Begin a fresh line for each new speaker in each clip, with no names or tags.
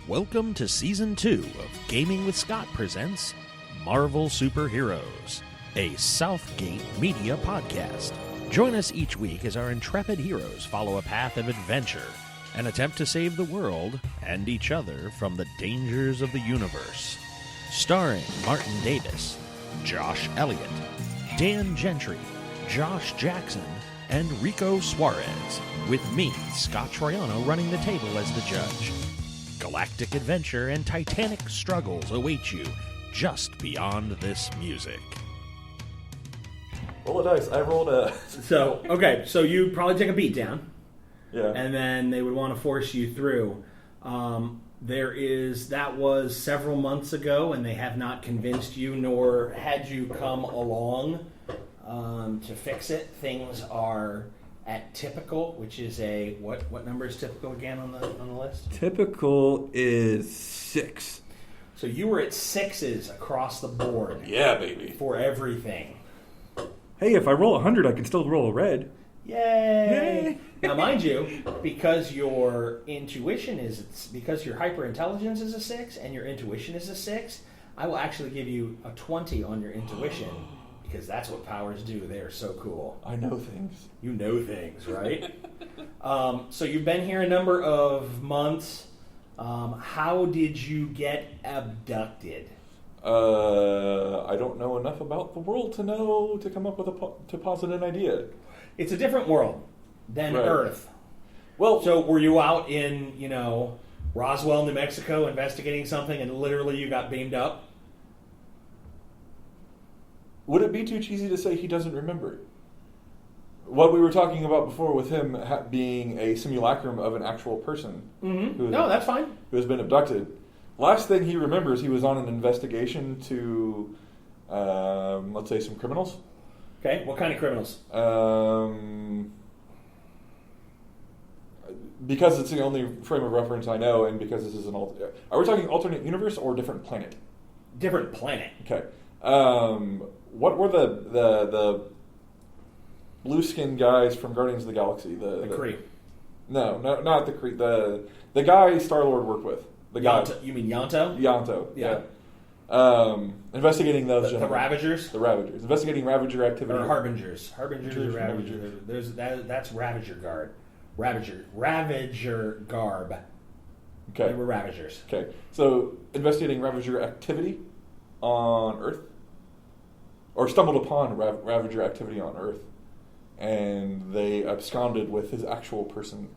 Welcome to Season 2 of Gaming with Scott presents Marvel Superheroes, a Southgate Media podcast. Join us each week as our intrepid heroes follow a path of adventure and attempt to save the world and each other from the dangers of the universe. Starring Martin Davis, Josh Elliott, Dan Gentry, Josh Jackson, and Rico Suarez, with me, Scott Troiano, running the table as the judge. Galactic adventure and titanic struggles await you just beyond this music.
Roll a dice. I rolled a...
So you probably take a beat down.
Yeah.
And then they would want to force you through. That was several months ago, and they have not convinced you nor had you come along to fix it. Things are at typical, which is a what number is typical again on the list?
Typical is 6.
So you were at 6s across the board.
Yeah, baby.
For everything.
Hey, if I roll 100, I can still roll a red.
Yay! Now, mind you, because your intuition because your hyper-intelligence is a 6 and your intuition is a 6, I will actually give you a 20 on your intuition, because that's what powers do. They are so cool.
I know things.
You know things, right? So you've been here a number of months. How did you get abducted?
I don't know enough about the world to come up with to posit an idea.
It's a different world than
Right.
Earth.
Well,
So were you out in, Roswell, New Mexico, investigating something, and literally you got beamed up?
would it be too cheesy to say he doesn't remember it? What we were talking about before with him being a simulacrum of an actual person
Mm-hmm. No, that's fine.
who has been abducted. Last thing he remembers, he was on an investigation to, let's say, some criminals.
Okay, what kind of criminals?
Because it's the only frame of reference I know, and because this is an are we talking alternate universe or different planet?
Different planet.
Okay. What were the blue skinned guys from Guardians of the Galaxy? The
Kree.
No, not the Kree. The guy Star-Lord worked with. The guy.
You mean Yonto?
Yonto.
Yeah.
Investigating those
The
gentlemen.
Ravagers?
The Ravagers. Investigating Ravager activity.
Or Harbingers. Harbingers or
Ravagers.
Ravagers. That's Ravager Guard. Ravager Garb.
Okay.
They were Ravagers.
Okay. So, investigating Ravager activity on Earth. Or stumbled upon Ravager activity on Earth. And they absconded with his actual person.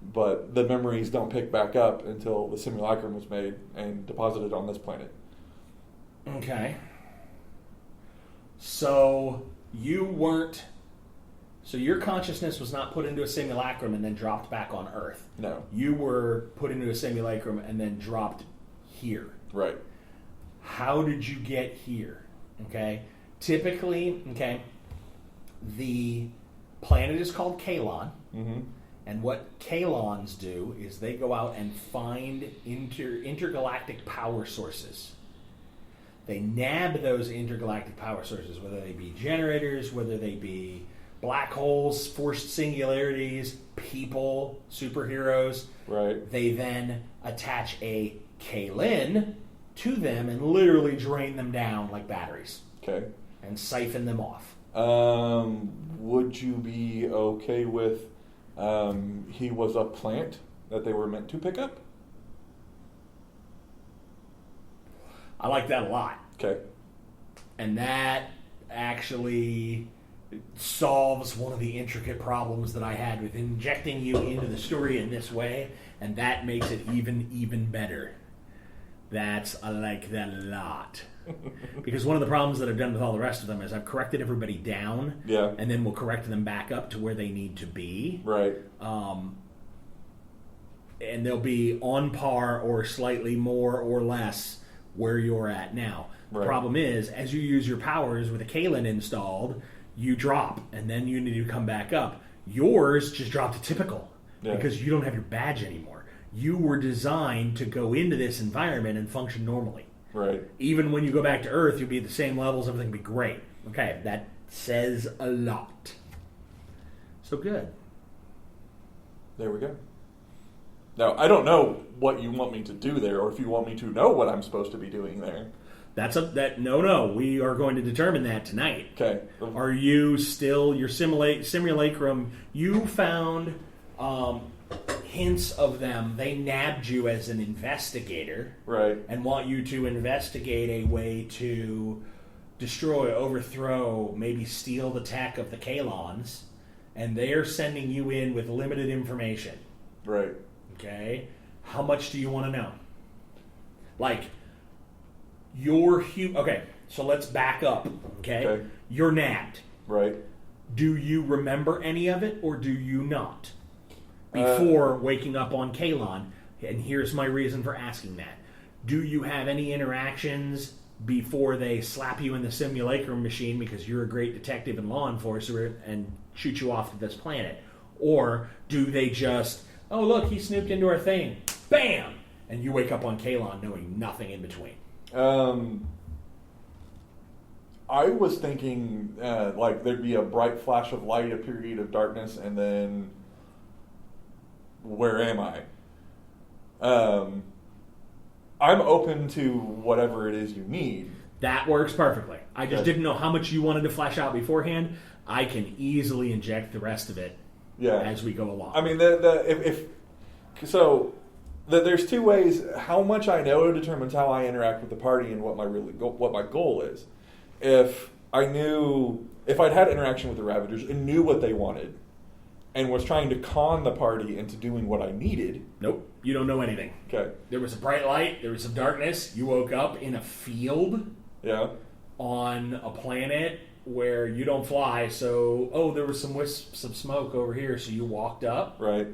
But the memories don't pick back up until the simulacrum was made and deposited on this planet.
Okay. So your consciousness was not put into a simulacrum and then dropped back on Earth.
No.
You were put into a simulacrum and then dropped here.
Right.
How did you get here? Okay. Typically, the planet is called Calon.
Mm-hmm.
And what Calons do is they go out and find intergalactic power sources. They nab those intergalactic power sources, whether they be generators, whether they be black holes, forced singularities, people, superheroes.
Right.
They then attach a Calon to them and literally drain them down like batteries.
Okay.
And siphon them off.
Would you be okay with he was a plant that they were meant to pick up?
I like that a lot.
Okay.
And that actually solves one of the intricate problems that I had with injecting you into the story in this way, and that makes it even better. I like that a lot. Because one of the problems that I've done with all the rest of them is I've corrected everybody down,
Yeah.
and then we'll correct them back up to where they need to be.
Right.
And they'll be on par or slightly more or less where you're at now. The
Right.
problem is, as you use your powers with a Calon installed, you drop, and then you need to come back up. Yours just dropped to typical because you don't have your badge anymore. You were designed to go into this environment and function normally.
Right.
Even when you go back to Earth, you'll be at the same levels, everything will be great. Okay, that says a lot. So good.
There we go. Now, I don't know what you want me to do there, or if you want me to know what I'm supposed to be doing there.
No. We are going to determine that tonight.
Okay.
Are you still your simulacrum? You found hints of them. They nabbed you as an investigator,
right,
and want you to investigate a way to destroy, overthrow, maybe steal the tech of the Calons, and they are sending you in with limited information.
Right.
Okay. How much do you want to know? Like, okay, so let's back up, okay? You're nabbed.
Right.
Do you remember any of it, or do you not? Before waking up on Calon, and here's my reason for asking that. Do you have any interactions before they slap you in the simulacrum machine because you're a great detective and law enforcer and shoot you off to this planet? Or do they just, oh, look, he snooped into our thing. Bam! And you wake up on Calon knowing nothing in between.
I was thinking like there'd be a bright flash of light, a period of darkness, and then where am I? I'm open to whatever it is you need.
That works perfectly. I just didn't know how much you wanted to flesh out beforehand. I can easily inject the rest of it as we go along.
I mean, there's two ways. How much I know determines how I interact with the party and what my goal is. If I'd had interaction with the Ravagers and knew what they wanted, and was trying to con the party into doing what I needed.
Nope, you don't know anything.
Okay.
There was a bright light, there was some darkness, you woke up in a field on a planet where you don't fly, so, there was some wisps of smoke over here, so you walked up.
Right.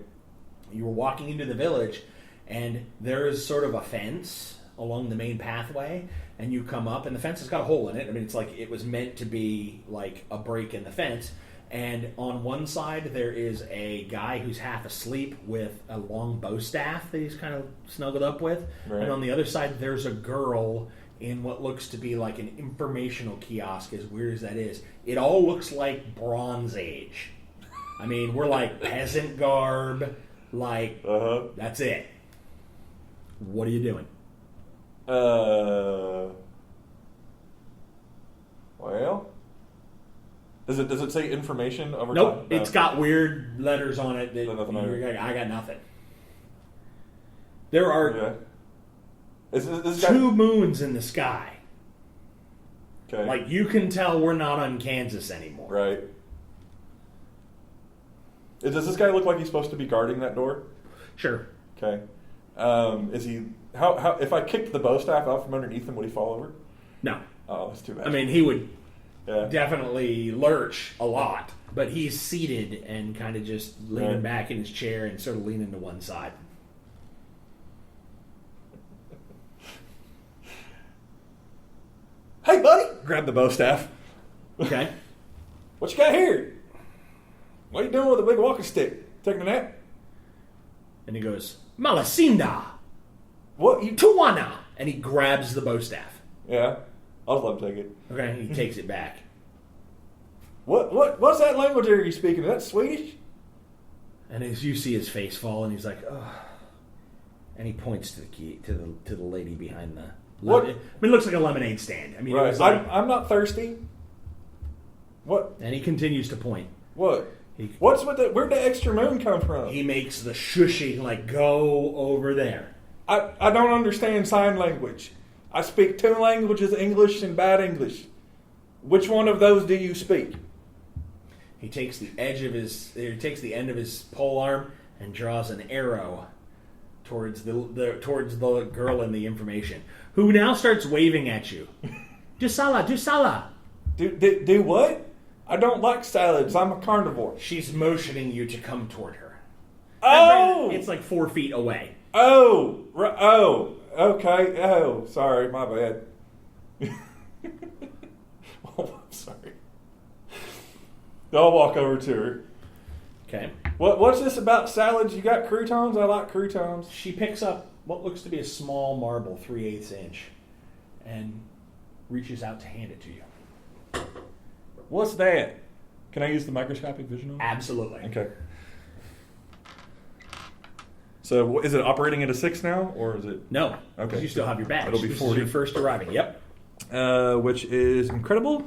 You were walking into the village, and there is sort of a fence along the main pathway, and you come up, and the fence has got a hole in it. I mean, it's like it was meant to be like a break in the fence. And on one side, there is a guy who's half asleep with a long bow staff that he's kind of snuggled up with. Right. And on the other side, there's a girl in what looks to be like an informational kiosk, as weird as that is. It all looks like Bronze Age. I mean, we're like peasant garb, like, that's it. What are you doing?
Well... Does it say information over
Nope,
time?
It's got weird letters on it. I got nothing. There are two moons in the sky.
Okay.
Like, you can tell we're not on Kansas anymore.
Right. Does this guy look like he's supposed to be guarding that door?
Sure.
Okay. Is he... How if I kicked the bow staff out from underneath him, would he fall over?
No.
Oh, that's too bad.
I mean, he would... definitely lurch a lot, but he's seated and kind of just leaning back in his chair and sort of leaning to one side.
Hey, buddy! Grab the bow staff.
Okay.
What you got here? What are you doing with a big walking stick? Taking a nap?
And he goes, Malacinda!
What?
Tuana! And he grabs the bow staff.
Yeah. I'll let him take it.
Okay, he takes it back.
What's that language are you speaking? Is that Swedish?
And as you see his face fall, and he's like, "Oh," and he points to the key to the lady behind the.
What?
I mean, it looks like a lemonade stand. I mean,
right.
It was like,
I'm not thirsty. What?
And he continues to point.
What? Where'd the extra moon come from?
He makes the shushing, like, go over there.
I don't understand sign language. I speak two languages, English and bad English. Which one of those do you speak?
He takes the end of his pole arm and draws an arrow towards the girl in the information, who now starts waving at you. Do salad.
Do what? I don't like salads. I'm a carnivore.
She's motioning you to come toward her.
Oh!
It's like 4 feet away.
Oh! Okay. Oh, sorry. My bad. Oh, I'm sorry. I'll walk over to her.
Okay.
What's this about salads? You got croutons? I like croutons.
She picks up what looks to be a small marble, 3/8 inch, and reaches out to hand it to you.
What's that? Can I use the microscopic vision on it?
Absolutely.
Okay. So is it operating at a 6 now, or is it?
No.
Okay.
You still have your badge.
It'll be
This
40.
is your first arriving. Yep.
Which is incredible.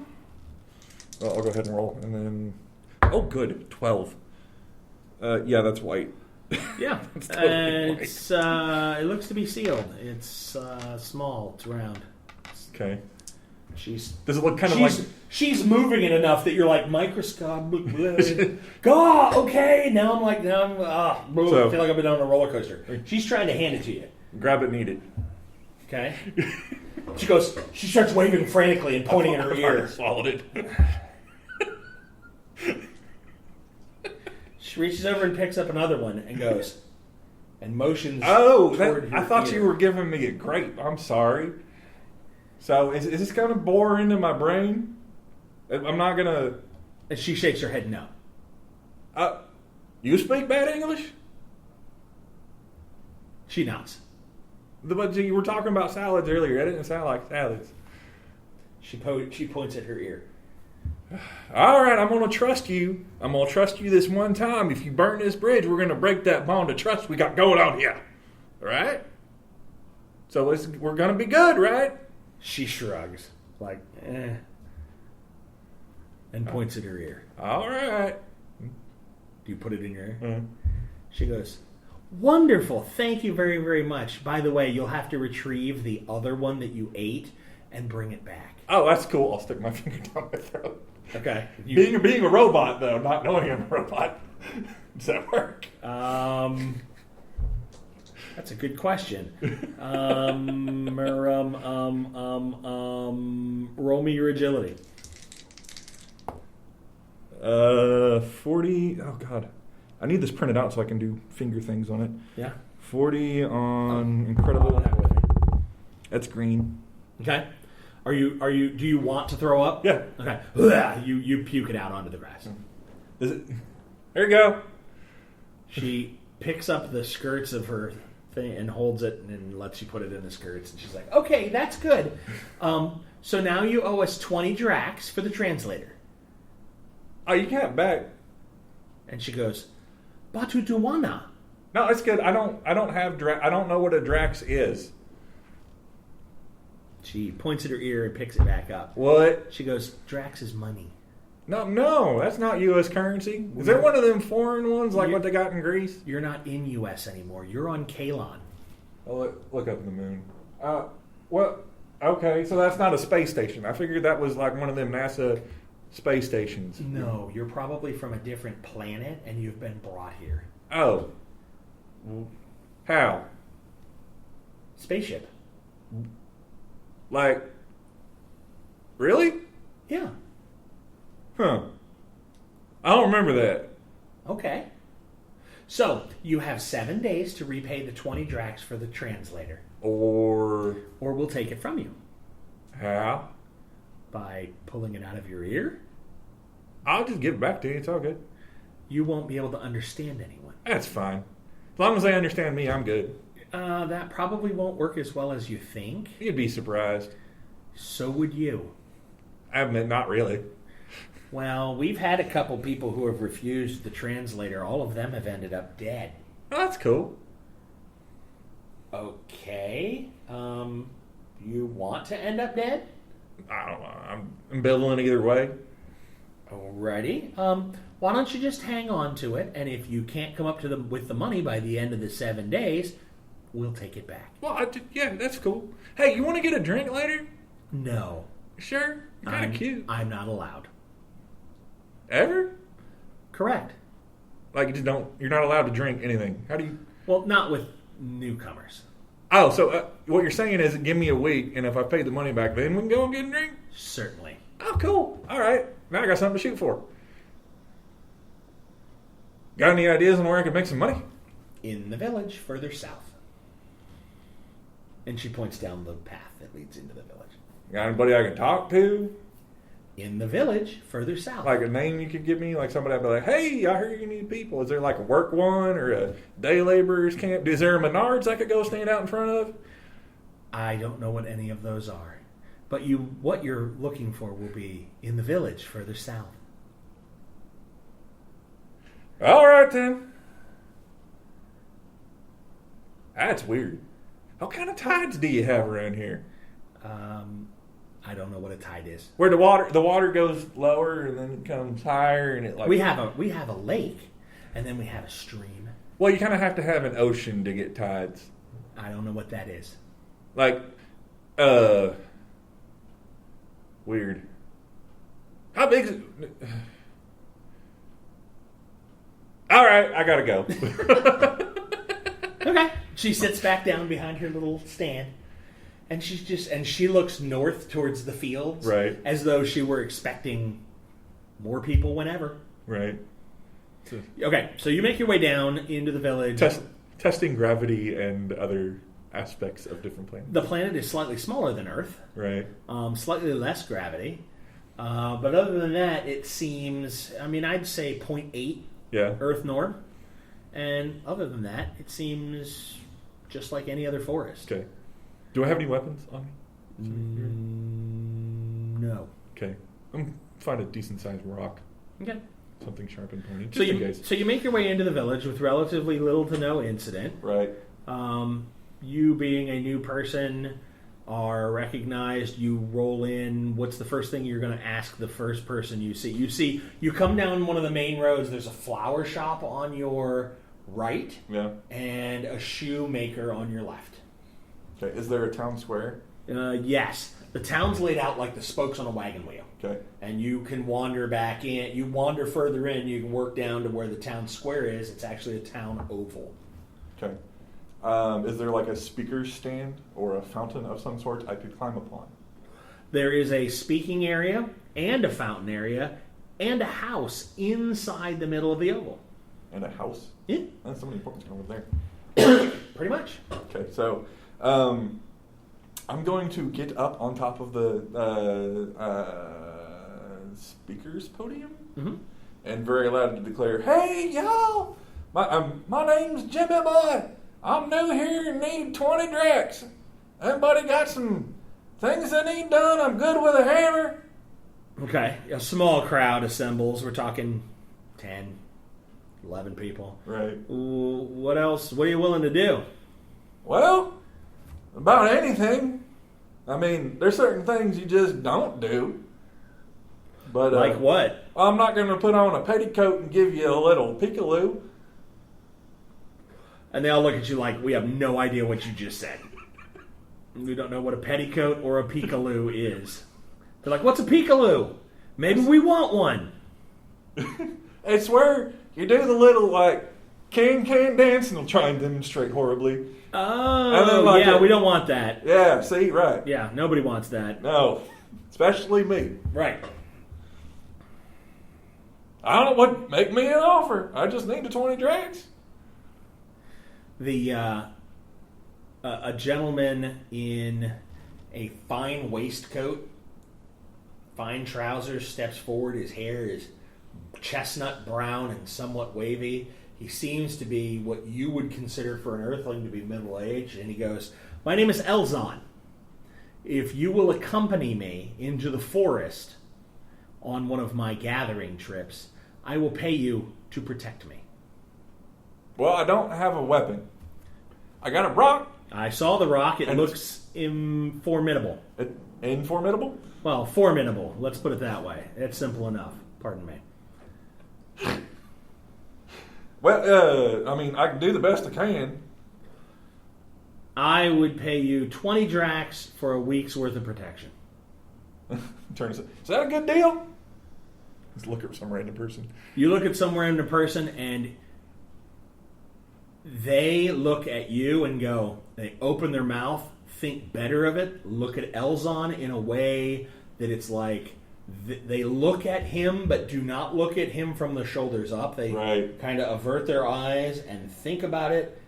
Well, I'll go ahead and roll, and then
Oh, good. 12.
yeah, that's white.
Yeah.
It's totally white.
It's it looks to be sealed. It's small. It's round.
Okay.
She's
Does it look kind of like?
she's moving it enough that you're like microscopic. God, okay. Now I'm I
So-
feel like I've been on a roller coaster. She's trying to hand it to you.
Grab it and eat it.
Okay. She starts waving frantically and pointing at her ear.
Swallowed it.
She reaches over and picks up another one and goes and motions.
Oh,
toward
I
her
thought
ear.
you were giving me a grape. I'm sorry. So is this going to bore into my brain? I'm not going to...
And she shakes her head no.
You speak bad English?
She nods.
But you were talking about salads earlier. That didn't sound like salads.
She points at her ear.
All right, I'm going to trust you. I'm going to trust you this one time. If you burn this bridge, we're going to break that bond of trust we got going on here. All right? So we're going to be good, right?
She shrugs, like, and points at her ear.
All right.
Do you put it in your ear?
Uh,
She goes, wonderful. Thank you very, very much. By the way, you'll have to retrieve the other one that you ate and bring it back.
Oh, that's cool. I'll stick my finger down my throat.
Okay.
Being a robot, though, not knowing I'm a robot, does that work?
That's a good question. Roll me your agility.
40. Oh, God. I need this printed out so I can do finger things on it.
Yeah.
40 on incredible.
Have it with me.
That's green.
Okay. Do you want to throw up?
Yeah.
Okay. You puke it out onto the grass.
Is it? There you go.
She picks up the skirts of her thing and holds it and lets you put it in the skirts. And she's like, okay, that's good. So now you owe us 20 drax for the translator.
Oh, you can't back.
And she goes, Batu Duwana.
No, it's good. I don't have I don't know what a drax is.
She points at her ear and picks it back up.
What?
She goes, drax is money.
No, that's not U.S. currency. Is there one of them foreign ones like what they got in Greece?
You're not in U.S. anymore. You're on Calon.
Oh, look up at the moon. What? Okay, so that's not a space station. I figured that was like one of them NASA space stations.
No, you're probably from a different planet and you've been brought here.
Oh. How?
Spaceship.
Like, really?
Yeah.
Huh. I don't remember that.
Okay. So, you have 7 days to repay the 20 drax for the translator.
Or
we'll take it from you.
how?
By pulling it out of your ear?
I'll just give it back to you. It's all good.
You won't be able to understand anyone.
That's fine. As long as they understand me, I'm good.
That probably won't work as well as you think.
You'd be surprised.
So would you.
I admit, not really.
Well, we've had a couple people who have refused the translator. All of them have ended up dead.
Oh, that's cool.
Okay. You want to end up dead?
I don't know. I'm ambivalent either way.
Alrighty. Why don't you just hang on to it, and if you can't come up to them with the money by the end of the 7 days, we'll take it back.
Well, yeah, that's cool. Hey, you want to get a drink later?
No.
Sure. You're kind of cute.
I'm not allowed.
Ever?
Correct.
Like, you're not allowed to drink anything. How do you...
Well, not with newcomers.
Oh, so what you're saying is give me a week, and if I pay the money back, then we can go and get a drink?
Certainly.
Oh, cool. All right. Now I got something to shoot for. Got any ideas on where I can make some money?
In the village, further south. And she points down the path that leads into the village.
Got anybody I can talk to?
In the village, further south.
Like a name you could give me? Like somebody I'd be like, hey, I heard you need people. Is there like a work one or a day laborers camp? Is there a Menards I could go stand out in front of?
I don't know what any of those are. But what you're looking for will be in the village, further south.
All right, then. That's weird. What kind of tides do you have around here?
I don't know what a tide is.
Where the water goes lower and then it comes higher and it like...
We have a lake, and then we have a stream.
Well, you kind of have to have an ocean to get tides.
I don't know what that is.
Like, weird. How big is it? All right, I gotta go.
Okay. She sits back down behind her little stand, and she looks north towards the fields,
Right.
as though she were expecting more people whenever.
Right.
Okay, so you make your way down into the village.
Testing gravity and other aspects of different planets.
The planet is slightly smaller than Earth,
Right.
slightly less gravity, but other than that, it seems. I mean, I'd say 0.8
Yeah.
Earth norm, and other than that, it seems just like any other forest.
Okay. Do I have any weapons on me?
No.
Okay. I'm find a decent sized rock.
Okay.
Something sharp and pointy.
So you make your way into the village with relatively little to no incident.
Right.
You being a new person are recognized. You roll in. What's the first thing you're going to ask the first person you see? You come down one of the main roads. There's a flower shop on your right.
Yeah.
And a shoemaker on your left.
Okay. Is there a town square?
Yes. The town's laid out like the spokes on a wagon wheel.
Okay.
And you can wander back in. You wander further in. You can work down to where the town square is. It's actually a town oval.
Okay. Is there like a speaker's stand or a fountain of some sort I could climb upon?
There is a speaking area and a fountain area and a house inside the middle of the oval.
And a house?
Yeah.
That's so many important over there.
Pretty much.
Okay, so I'm going to get up on top of the speaker's podium and very loudly declare, "Hey, y'all! My name's Jimmy Boy. I'm new here and need 20 dracs. Everybody got some things I need done? I'm good with a hammer."
Okay. A small crowd assembles. We're talking 10, 11 people.
Right.
What else? What are you willing to do?
Well, about anything. I mean, there's certain things you just don't do. But
Like what?
I'm not going to put on a petticoat and give you a little peekaloo.
And they all look at you like, we have no idea what you just said. We don't know what a petticoat or a peekaloo is. They're like, what's a peekaloo? Maybe we want one.
It's where you do the little, like, can dance, and they'll try and demonstrate horribly.
Oh,
And then, like,
yeah, we don't want that.
Yeah, see, right.
Yeah, nobody wants that.
No, especially me.
Right.
I don't know what, make me an offer. I just need the 20 drags.
A gentleman in a fine waistcoat, fine trousers, steps forward. His hair is chestnut brown and somewhat wavy. He seems to be what you would consider for an earthling to be middle-aged. And he goes, "My name is Elzon. If you will accompany me into the forest on one of my gathering trips, I will pay you to protect me."
Well, I don't have a weapon. I got a rock.
I saw the rock. It
And-
looks formidable.
Informidable?
Well, formidable. Let's put it that way. It's simple enough. Pardon me.
Well, I mean, I can do the best I can.
I would pay you 20 dracs for a week's worth of protection.
Is that a good deal? Let's look at some random person.
You look at some random person and they look at you and go, they open their mouth, think better of it, look at Elzon in a way that it's like they look at him but do not look at him from the shoulders up. They kind of avert their eyes and think about it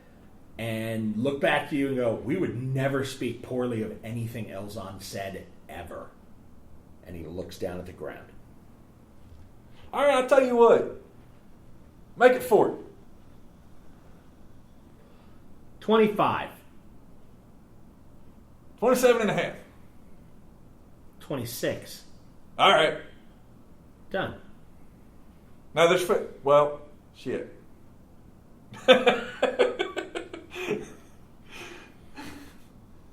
and look back to you and go, "We would never speak poorly of anything Elzon said ever." And he looks down at the ground.
All right, I'll tell you what. Make it 4.
25.
27 and a half.
26.
All right.
Done.
Now there's... Well, shit.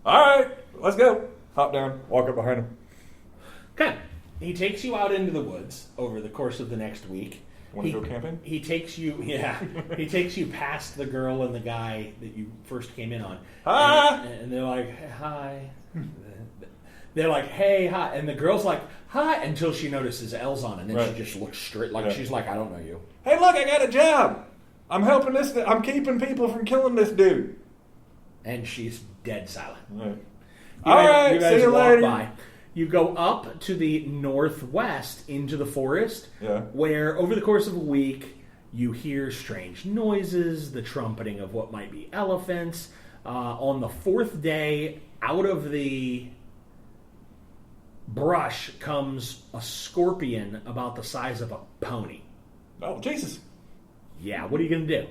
All right, let's go. Hop down, walk up behind him.
Okay. He takes you out into the woods over the course of the next week.
Want to go camping?
He takes you, he takes you past the girl and the guy that you first came in on.
Hi!
And they're like, hi. They're like, hey, hi. And the girl's like, hi, until she notices Elzon, and then
Right.
she just looks straight, like she's like, I don't know you.
Hey, look, I got a job. I'm helping this. I'm keeping people from killing this dude.
And she's dead silent.
Right.
All right,
you guys
see you
walk
later.
by. You go up to the northwest into the forest,
Yeah.
where over the course of a week you hear strange noises, the trumpeting of what might be elephants. On the fourth day, out of the brush comes a scorpion about the size of a pony.
Oh, Jesus.
Yeah, what are you going to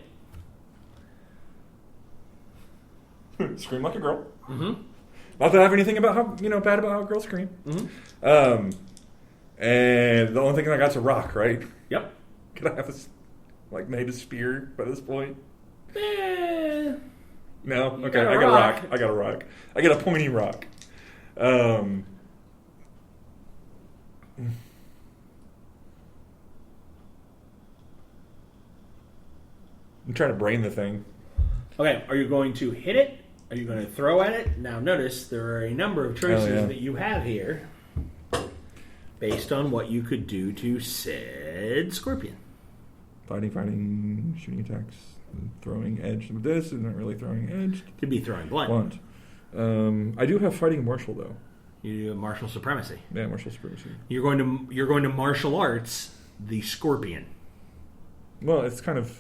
do?
Scream like a girl.
Mm-hmm.
Not that I have anything about how bad about how girls scream.
Mm-hmm.
And the only thing I got's a rock, right?
Yep.
Can I have this, made a spear by this point? No. Okay,
got a
I got a
rock.
rock. I got a rock. I got a pointy rock. I'm trying to brain the thing.
Okay, are you going to hit it? Are you going to throw at it? Now notice there are a number of choices that you have here based on what you could do to said scorpion.
Fighting, shooting attacks, throwing edge. This isn't really throwing edge.
Could be throwing blunt.
I do have fighting martial though.
You do martial supremacy.
Yeah, martial supremacy.
You're going to martial arts the scorpion.
Well, it's kind of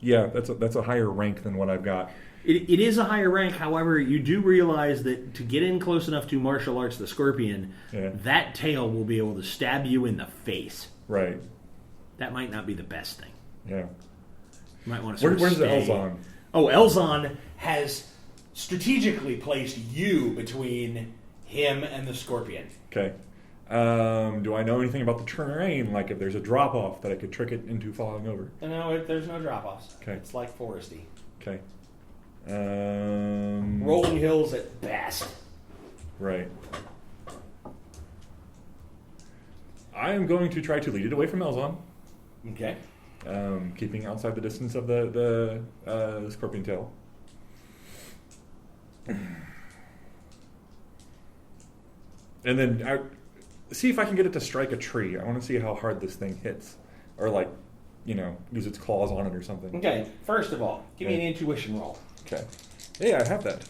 that's a higher rank than what I've got.
It is a higher rank, however, you do realize that to get in close enough to martial arts the scorpion, that tail will be able to stab you in the face.
Right.
That might not be the best thing.
Yeah.
You might want to
Where's the Elzon?
Oh, Elzon has strategically placed you between him and the scorpion.
Okay. Do I know anything about the terrain? Like if there's a drop off that I could trick it into falling over?
No, there's no drop-offs.
Okay.
It's like foresty.
Okay.
Rolling hills at best.
Right. I am going to try to lead it away from Elzon,
Okay.
keeping outside the distance of the scorpion tail. And then see if I can get it to strike a tree. I want to see how hard this thing hits, or use its claws on it or something.
Okay, first of all, give me an intuition roll.
Okay. Yeah, I have that.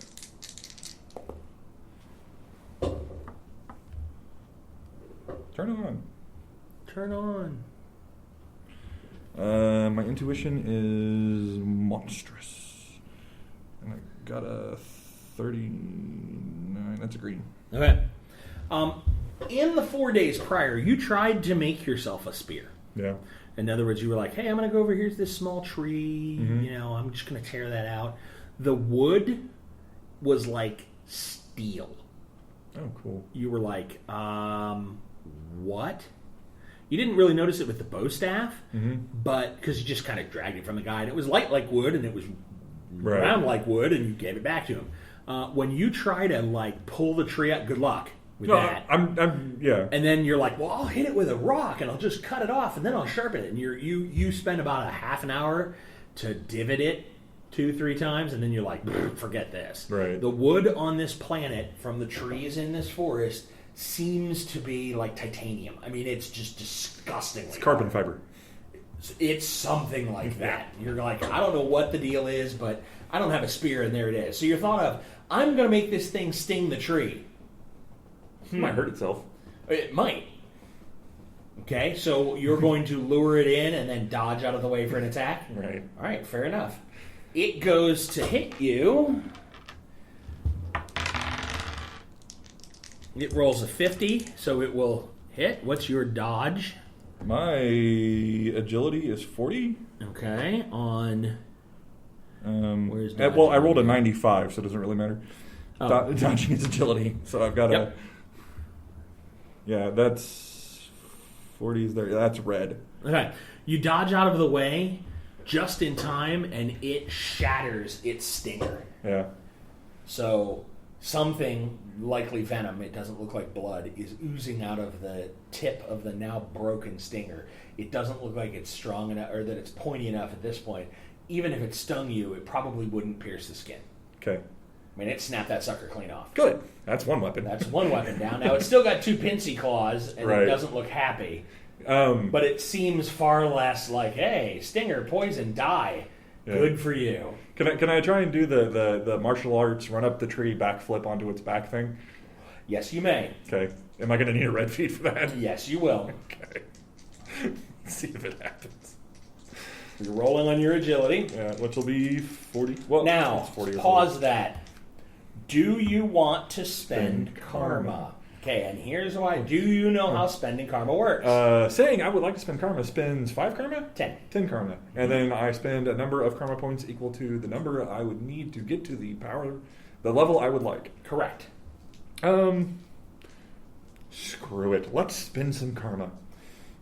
Turn on.
Turn on.
My intuition is monstrous. And I got a 39. That's a green.
Okay. In the 4 days prior, you tried to make yourself a spear.
Yeah.
In other words, you were like, hey, I'm going to go over here to this small tree.
Mm-hmm.
I'm just going to tear that out. The wood was like steel.
Oh, cool.
You were like, what? You didn't really notice it with the bow staff, but because you just kind of dragged it from the guy, and it was light like wood, and it was round like wood, and you gave it back to him. When you try to pull the tree up, good luck with that.
I'm yeah.
And then you're like, well, I'll hit it with a rock, and I'll just cut it off, and then I'll sharpen it. And you spend about a half an hour to divot it 2-3 times, and then you're like, forget this.
Right.
The wood on this planet from the trees in this forest seems to be like titanium. I mean, it's just disgusting.
It's carbon fiber.
It's something like that. You're like, I don't know what the deal is, but I don't have a spear, and there it is. So you're thought of, I'm going to make this thing sting the tree.
It might hurt itself.
It might. Okay, so you're going to lure it in and then dodge out of the way for an attack?
Right.
All right, fair enough. It goes to hit you. It rolls a 50, so it will hit. What's your dodge?
My agility is 40.
Okay, on... Where's
well,
dodge?
I rolled a 95, so it doesn't really matter.
Oh.
Dodging is agility, so I've got
Yep.
Yeah, that's 40s there. That's red.
Okay, you dodge out of the way just in time, and it shatters its stinger.
Yeah.
So something, likely venom, it doesn't look like blood, is oozing out of the tip of the now broken stinger. It doesn't look like it's strong enough, or that it's pointy enough at this point. Even if it stung you, it probably wouldn't pierce the skin.
Okay.
I mean, it snapped that sucker clean off.
Good. That's one weapon.
That's one weapon down. Now, it's still got 2 pincy claws, and
Right.
it doesn't look happy. But it seems far less like, hey, stinger, poison, die.
Yeah.
Good for you.
Can I try and do the martial arts run up the tree, backflip onto its back thing?
Yes, you may.
Okay. Am I going to need a red feed for that?
Yes, you will.
Okay. Let's see if it happens.
You're rolling on your agility.
Yeah, which will be 40. Well,
Now,
it's 40 or
pause
40.
that. Do you want to spend
Spend
karma?
karma.
Okay, and here's why. Do you know how spending karma works?
Saying I would like to spend karma spends 5 karma?
10.
10 karma. And then I spend a number of karma points equal to the number I would need to get to the level I would like.
Correct.
Screw it. Let's spend some karma.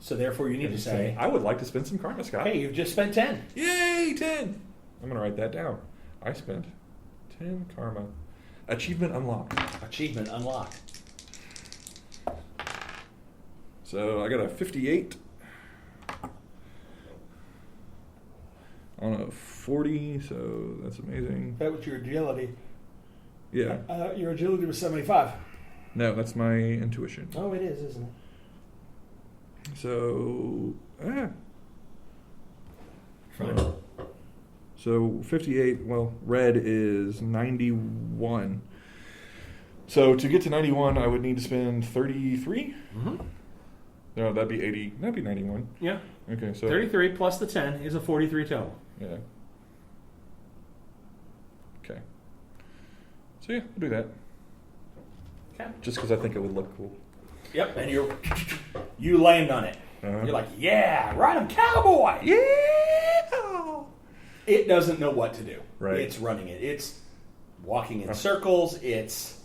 So therefore, you need to say,
I would like to spend some karma, Scott.
hey, you've just spent 10.
Yay, 10! I'm going to write that down. I spent 10 karma. Achievement unlocked.
Achievement unlocked.
So I got a 58 on a 40, so that's amazing.
That was your agility.
Yeah.
Your agility was 75.
No, that's my intuition.
Oh, it is, isn't it?
So,
Fine.
So 58, well, red is 91. So to get to 91, I would need to spend 33?
Mm-hmm.
No, that'd be 80. That'd be 91.
Yeah.
Okay, so...
33 plus the 10 is a 43 total.
Yeah. Okay. So yeah, I'll do that.
Okay.
Just because I think it would look cool.
Yep, and you land on it.
Uh-huh.
You're like, yeah, ride 'em, cowboy!
Yeah!
It doesn't know what to do.
Right.
It's running it. It's walking in circles. It's...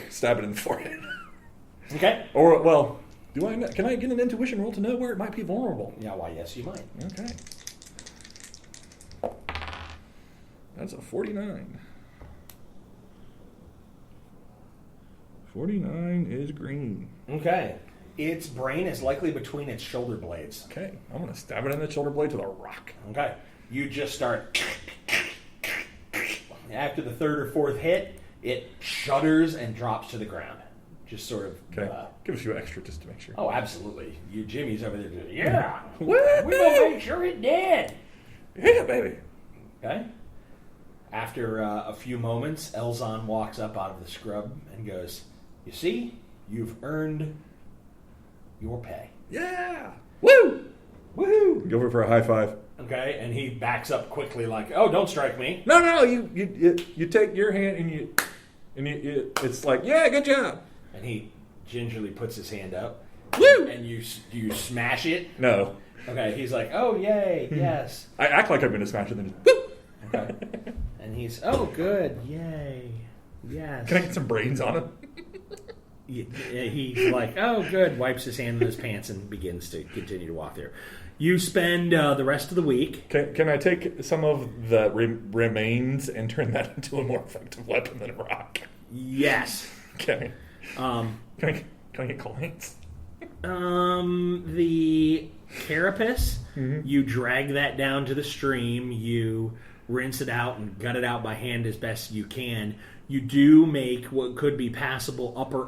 Stab it in the forehead.
Okay.
Or, well, can I get an intuition roll to know where it might be vulnerable?
Yeah, why, yes, you might.
Okay. That's a 49. 49 is green.
Okay. Its brain is likely between its shoulder blades.
Okay, I'm going to stab it in the shoulder blade with a rock.
Okay. You just start... After the third or fourth hit, it shudders and drops to the ground. Just sort of...
Okay, give us a few extra just to make sure.
Oh, absolutely. Jimmy's over there doing, yeah!
What?
We're going to make sure it did!
Yeah, baby.
Okay. After a few moments, Elzon walks up out of the scrub and goes, you see, you've earned your pay.
Yeah! Woo!
Woohoo!
Go for a high five.
Okay, and he backs up quickly like, oh, don't strike me.
No, you take your hand and you it's like, yeah, good job.
And he gingerly puts his hand up.
Woo!
And you smash it.
No.
Okay, he's like, oh, yay, yes.
I act like I'm going to smash it, then just, woo!
Okay. And he's, oh, good, yay, yes.
Can I get some brains on him?
He's like, oh, good, wipes his hand in his pants and begins to continue to walk there. You spend the rest of the week.
Can I take some of the remains and turn that into a more effective weapon than a rock?
Yes.
Okay. Can I get coins?
The carapace,
Mm-hmm.
you drag that down to the stream, you rinse it out and gut it out by hand as best you can. You do make what could be passable upper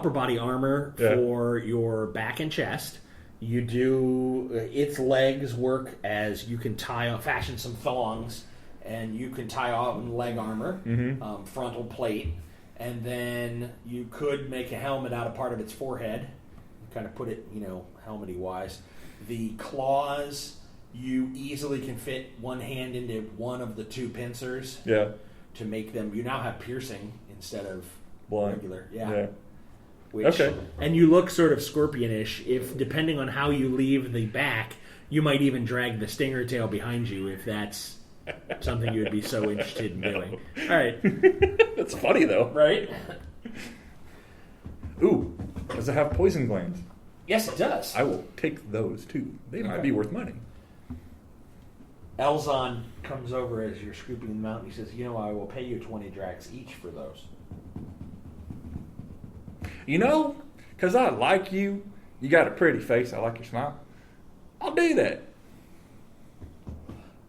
body armor for your back and chest. You do its legs work as you can fashion some thongs, and you can tie on leg armor, frontal plate, and then you could make a helmet out of part of its forehead. Kind of put it, helmety wise. The claws, you easily can fit one hand into one of the two pincers.
Yeah.
To make them, you now have piercing instead of
Blind.
regular.
Yeah.
Okay. And you look sort of scorpionish. If depending on how you leave the back, you might even drag the stinger tail behind you if that's something you would be so interested in doing. All right.
That's funny though.
Right?
Ooh, does it have poison glands?
Yes, it does.
I will take those too. They might be worth money.
Elzon comes over as you're scooping them out, and he says, I will pay you 20 dracs each for those.
Because I like you. You got a pretty face. I like your smile. I'll do that.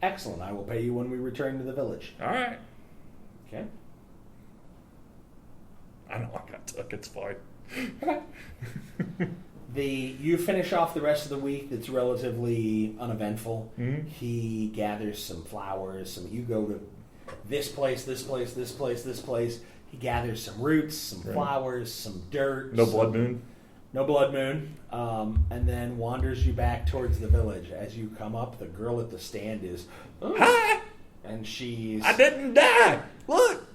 Excellent. I will pay you when we return to the village.
All right.
Okay.
I know I got took. It's fine.
Okay. You finish off the rest of the week that's relatively uneventful.
Mm-hmm.
He gathers some flowers. You go to this place, this place, this place, this place. He gathers some roots, some flowers, some dirt.
No blood moon?
No blood moon. And then wanders you back towards the village. As you come up, the girl at the stand is...
Hi!
And she's...
I didn't die! Look!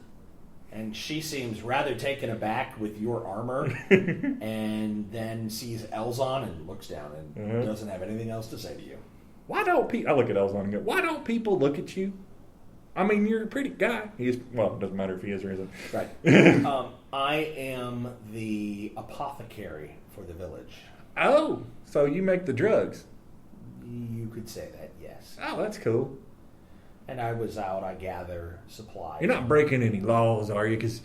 And she seems rather taken aback with your armor, and then sees Elzon and looks down and doesn't have anything else to say to you.
Why don't people... I look at Elzon and go, why don't people look at you? I mean, you're a pretty guy. He is... Well, it doesn't matter if he is or isn't.
Right. I am the apothecary for the village.
Oh, so you make the drugs?
You could say that, yes.
Oh, that's cool.
And I was out, I gather supplies.
You're not breaking any laws, are you? Because,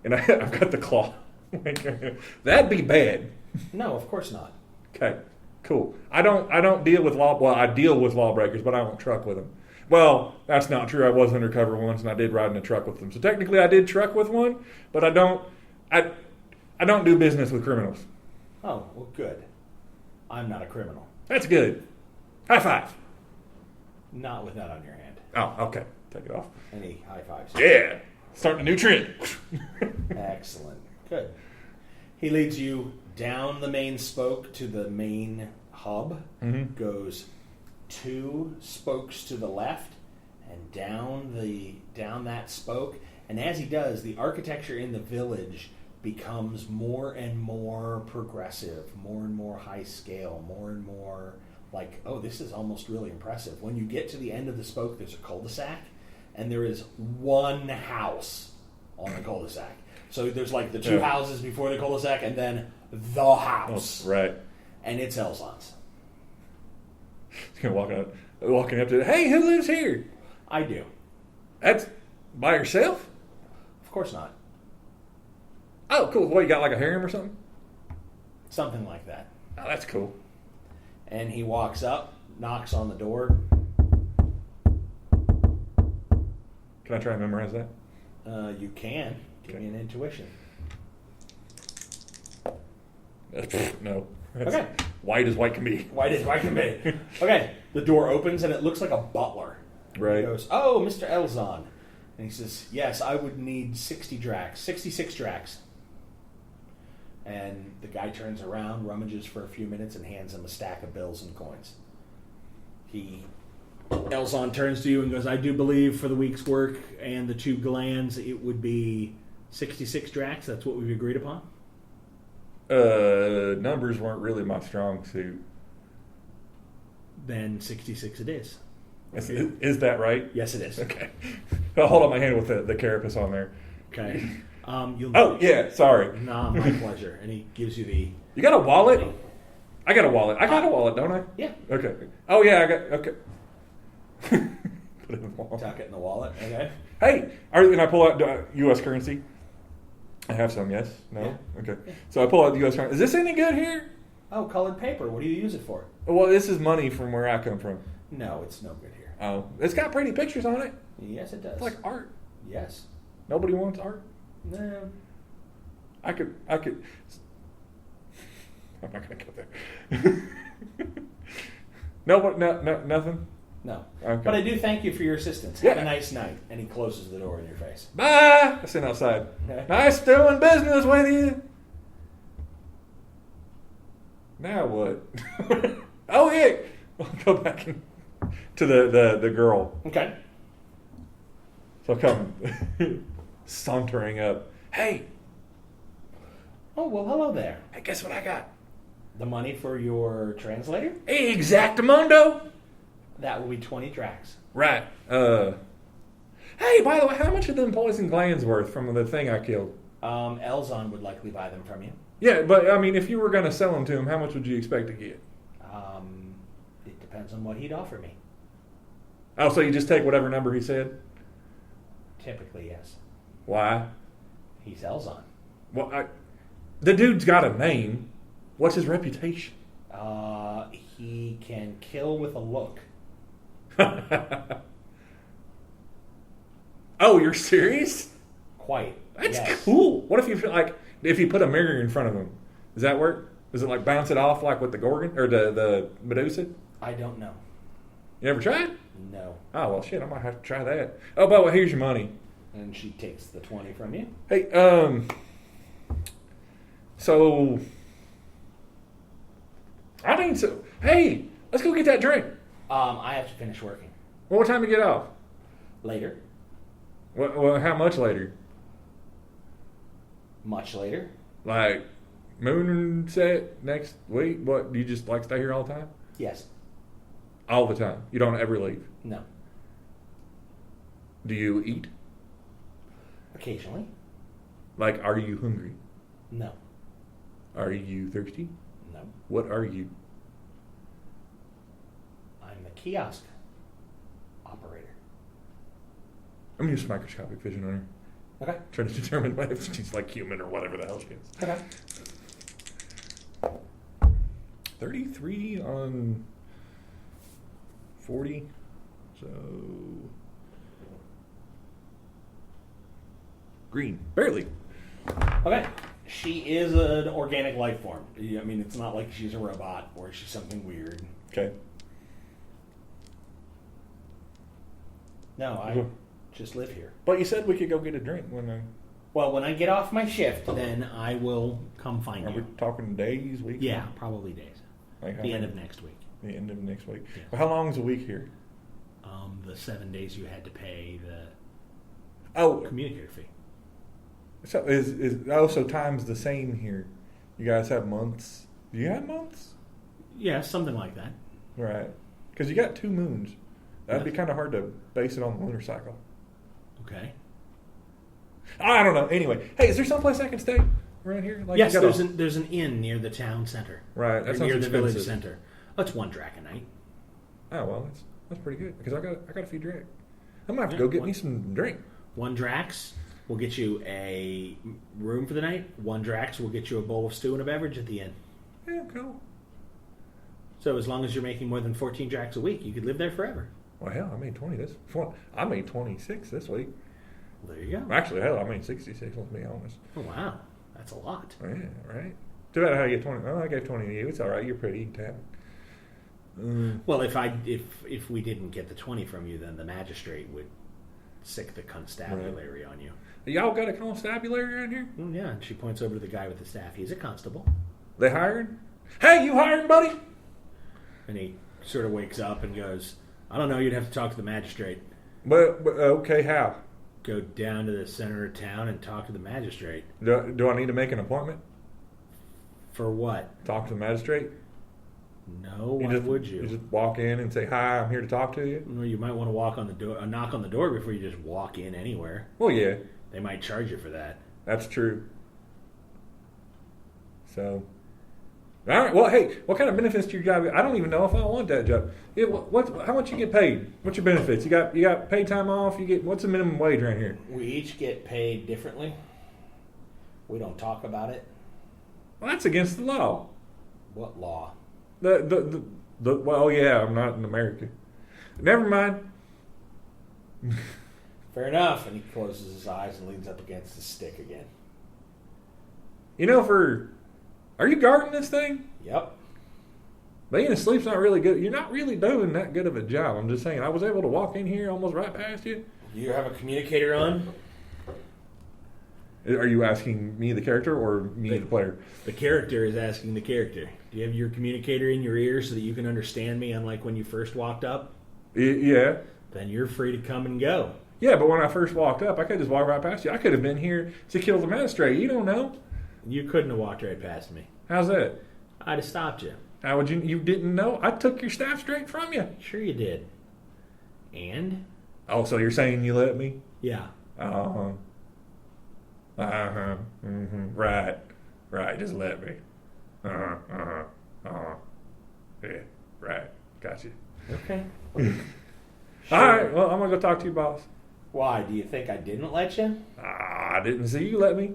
I've got the claw. That'd be bad.
No, of course not.
Okay, cool. I don't deal with law. Well, I deal with lawbreakers, but I won't truck with them. Well, that's not true. I was undercover once, and I did ride in a truck with them. So technically, I did truck with one, but I don't do business with criminals.
Oh, well, good. I'm not a criminal.
That's good. High five.
Not with that on your hand.
Oh, okay. Take it off.
Any high fives?
Yeah. Starting a new trend.
Excellent. Good. He leads you down the main spoke to the main hub.
Mm-hmm.
Goes 2 spokes to the left and down that spoke. And as he does, the architecture in the village becomes more and more progressive, more and more high scale, more and more like, oh, this is almost really impressive. When you get to the end of the spoke, there's a cul-de-sac, and there is one house on the cul-de-sac. So there's like the 2 houses before the cul-de-sac, and then the house.
Oh, right.
And it's Elzon's.
He's gonna walking up to it. Hey, who lives here?
I do.
That's by yourself?
Of course not.
Oh, cool. What, you got like a harem or something?
Something like that.
Oh, that's cool.
And he walks up, knocks on the door.
Can I try and memorize that?
You can. Give me an intuition.
No. That's
Okay.
White as white can be.
White as white can be. Okay. The door opens and it looks like a butler.
Right.
He goes, oh, Mr. Elzon. And he says, yes, I would need 66 dracs. And the guy turns around, rummages for a few minutes, and hands him a stack of bills and coins. Elzon turns to you and goes, I do believe for the week's work and the 2 glands, it would be 66 dracs. That's what we've agreed upon.
Numbers weren't really my strong suit.
Then 66 it is.
Is that right?
Yes, it is.
Okay. I'll hold up my hand with the carapace on there.
Okay.
Yeah, sorry.
Nah, my pleasure. And he gives you the...
You got a wallet? I got a wallet. I got a wallet, don't I?
Yeah.
Okay. Oh, yeah, I got... Okay. Put it in the wallet.
Tuck it in the wallet. Okay.
Hey, can I pull out U.S. currency? I have some, yes? No?
Yeah.
Okay. So I pull out the U.S. currency. Is this any good here?
Oh, colored paper. What do you use it for?
Well, this is money from where I come from.
No, it's no good here.
Oh. It's got pretty pictures on it.
Yes, it does.
It's like art.
Yes.
Nobody wants art.
No.
I could. I'm not going to go there. No, nothing?
No.
Okay.
But I do thank you for your assistance.
Yeah.
Have a nice night. And he closes the door in your face.
Bye! I sit outside.
Okay.
Nice doing business with you. Now what? Oh, yeah. I'll go back to the girl.
Okay.
So I come sauntering up. Hey,
Oh, well, hello there.
guess what I got?
The money for your translator?
Exactamundo.
That will be 20 dracs.
Right. Hey, by the way, how much are them poison glands worth from the thing I killed?
Elzon would likely buy them from you.
Yeah, but I mean, if you were going to sell them to him, how much would you expect to get?
It depends on what he'd offer me.
Oh, so you just take whatever number he said?
Typically, yes.
Why?
He sells on.
Well, the dude's got a name. What's his reputation?
He can kill with a look.
Oh, you're serious?
Quite.
That's
yes.
cool. What if you put a mirror in front of him? Does that work? Does it like bounce it off like with the Gorgon or the Medusa?
I don't know.
You ever tried?
No.
Oh well, shit. I might have to try that. Oh, but well, here's your money.
And she takes the 20 from you.
Hey, so hey, let's go get that drink.
I have to finish working.
Well, what time you get off?
Later.
Well, how much later?
Much later.
Like moon set next week? What, do you just like stay here all the time?
Yes.
All the time? You don't ever leave?
No.
Do you eat?
Occasionally.
Like, are you hungry?
No.
Are you thirsty?
No.
What are you?
I'm the kiosk operator.
I'm going to use microscopic vision on her.
Okay.
Trying to determine if she's like human or whatever the hell she is.
Okay.
33 on 40. So green. Barely.
Okay. She is an organic life form. I mean, it's not like she's a robot or she's something weird.
Okay.
No, I just live here.
But you said we could go get a drink when
Well, when I get off my shift, then I will come find
are we
you.
talking days, weeks?
Yeah, probably days.
Like how
The end
many?
of next week.
The end of next week.
Yes.
Well, how long is a week here?
The 7 days you had to pay the
Oh,
communicator fee.
so so time's the same here. You guys have months. Do you have months?
Yeah, something like that.
Right. Because you got 2 moons. That'd be
Yes.
kind of hard to base it on the lunar cycle.
Okay.
I don't know. Anyway, hey, is there someplace I can stay around here? Like,
Yes,
you got
there's an inn near the town center.
Right, that
Or
sounds
near the
expensive.
village center. Oh, it's 1 drac a night.
Oh well, that's pretty good because I got a few drink. I'm gonna have to
Yeah,
go get
one-
me some drink.
1 drax will get you a room for the night. 1 drax will get you a bowl of stew and a beverage at the inn.
Yeah, cool.
So as long as you're making more than 14 drax a week, you could live there forever.
Well, hell, I made 20 this. I made 26 this week.
Well, there you go.
Actually, hell, I made 66. Let's be honest.
Oh, wow. That's a lot.
Yeah, right. Too bad how you get 20. Oh, I gave 20 to you. It's all right. You're pretty. You can have it.
Well, if we didn't get the 20 from you, then the magistrate would sick the constabulary on you.
Y'all got a constabulary around here?
Well, yeah, and she points over to the guy with the staff. He's a constable.
They hired? Hey, you hiring, buddy?
And he sort of wakes up and goes, I don't know, you'd have to talk to the magistrate.
But okay, how?
Go down to the center of town and talk to the magistrate.
Do I need to make an appointment?
For what?
Talk to the magistrate?
No, why would you?
You just walk in and say, hi, I'm here to talk to you?
Well, you might want to walk on the door, knock on the door before you just walk in anywhere.
Well, yeah,
They might charge you for that.
that's true. So, all right. Well, hey, what kind of benefits do you got? I don't even know if I want that job. Yeah, how much you get paid? What's your benefits? You got paid time off? What's the minimum wage around here?
We each get paid differently. We don't talk about it.
Well, that's against the law.
What law?
Well, yeah, I'm not in America. Never mind.
Fair enough. And he closes his eyes and leans up against the stick again.
You know, are you guarding this thing?
Yep.
Being asleep's not really good. You're not really doing that good of a job. I'm just saying. I was able to walk in here almost right past you.
You have a communicator on?
Are you asking me, the character, or me, the player?
The character is asking the character. Do you have your communicator in your ear so that you can understand me, unlike when you first walked up?
Yeah.
Then you're free to come and go.
Yeah, but when I first walked up, I could just walk right past you. I could have been here to kill the magistrate. You don't know.
You couldn't have walked right past me.
How's that?
I'd have stopped you.
How would you? You didn't know? I took your staff straight from you.
Sure you did. And?
Oh, so you're saying you let me?
Yeah.
Uh-huh. Uh-huh. Mm-hmm. Right. Just let me. Uh-huh. Uh-huh. Uh-huh. Yeah. Right. Got you.
Okay. Sure.
All right, well, I'm going to go talk to your boss.
Why? Do you think I didn't let you?
I didn't see you let me.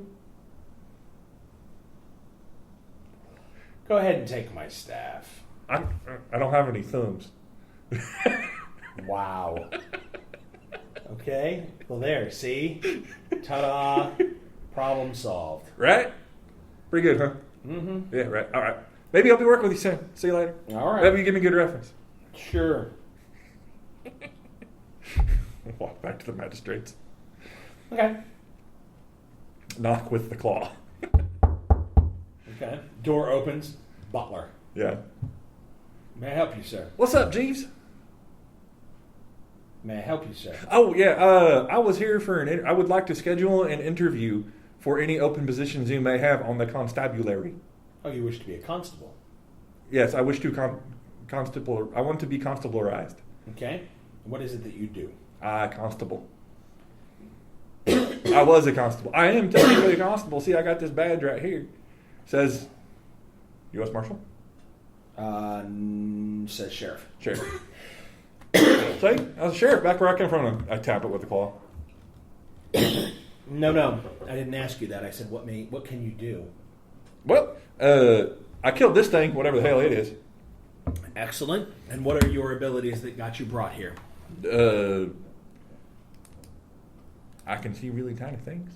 Go ahead and take my staff.
I don't have any thumbs.
Wow. Okay. Well, there. See? Ta-da. Problem solved.
Right? Pretty good, huh?
Mm-hmm.
Yeah, right. All right. Maybe I'll be working with you soon. See you later.
All right.
Maybe you give me a good reference.
Sure.
Walk back to the magistrates.
Okay.
Knock with the claw.
Okay. Door opens. Butler.
Yeah.
May I help you, sir?
What's up, Jeeves?
May I help you, sir?
Oh, yeah. I was here for I would like to schedule an interview for any open positions you may have on the constabulary.
Oh, you wish to be a constable?
Yes, I wish to constable. I want to be constablerized.
Okay. What is it that you do?
Constable. I was a constable. I am technically a constable. See, I got this badge right here. Says U.S. Marshal.
Says sheriff.
Sheriff. See, I was a sheriff back where I came from. I tap it with the claw.
No. I didn't ask you that. I said, what can you do?
Well, I killed this thing, whatever the hell it is.
Excellent. And what are your abilities that got you brought here?
I can see really tiny things.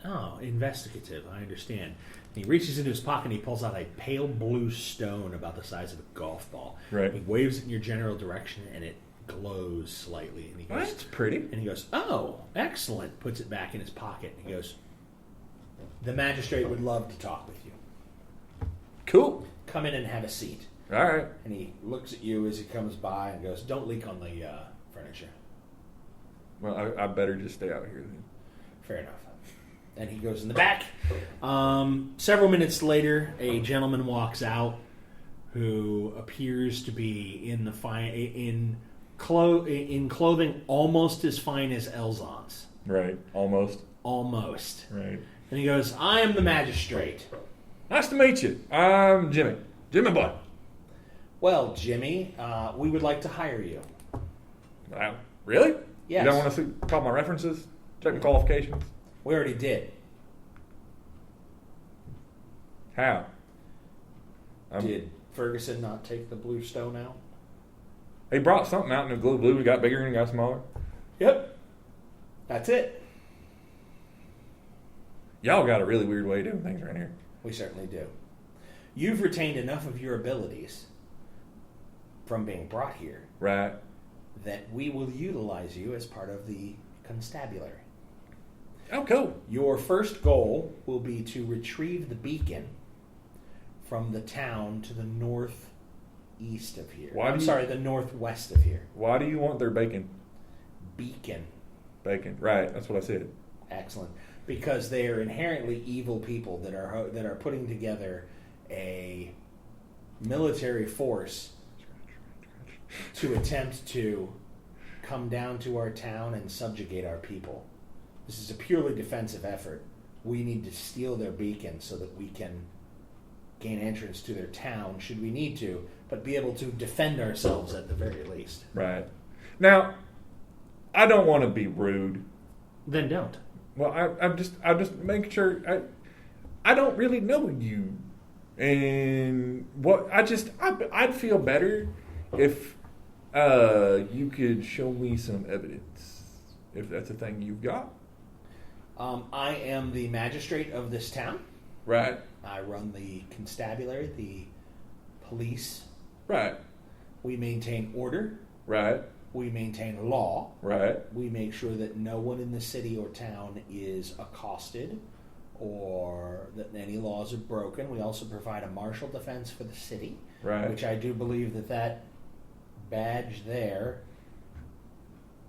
Oh, investigative. I understand. He reaches into his pocket and he pulls out a pale blue stone about the size of a golf ball.
Right.
He waves it in your general direction and it glows slightly. And he goes,
That's pretty.
And he goes, oh, excellent. Puts it back in his pocket. And he goes, the magistrate would love to talk with you.
Cool.
Come in and have a seat.
All right.
And he looks at you as he comes by and goes, don't leak on the furniture.
Well, I better just stay out here then.
Fair enough. And he goes in the back. Several minutes later, a gentleman walks out who appears to be in clothing almost as fine as Elzon's.
Right. Almost.
Almost.
Right.
And he goes, I am the magistrate.
Nice to meet you. I'm Jimmy. Jimmy boy.
Well, Jimmy, we would like to hire you.
Really?
Yes.
You don't want to call my references? Check my qualifications?
We already did.
How?
Did Ferguson not take the blue stone out?
He brought something out in the blue. It got bigger and it got smaller.
Yep. That's it.
Y'all got a really weird way of doing things right here.
We certainly do. You've retained enough of your abilities from being brought here
Right.
that we will utilize you as part of the constabulary.
Oh, cool.
Your first goal will be to retrieve the beacon from the town to the northeast of here. The northwest of here.
Why do you want their bacon?
Beacon.
Bacon. Right. That's what I said.
Excellent. Because they are inherently evil people that are putting together a military force to attempt to come down to our town and subjugate our people. This is a purely defensive effort. We need to steal their beacon so that we can gain entrance to their town, should we need to, but be able to defend ourselves at the very least.
Right. Now, I don't want to be rude.
Then don't.
Well, I'm just making sure. I don't really know you, and I'd feel better if you could show me some evidence, if that's a thing you've got.
I am the magistrate of this town.
Right.
I run the constabulary, the police.
Right.
We maintain order.
Right.
We maintain law.
Right.
We make sure that no one in the city or town is accosted or that any laws are broken. We also provide a martial defense for the city.
Right.
Which I do believe that badge there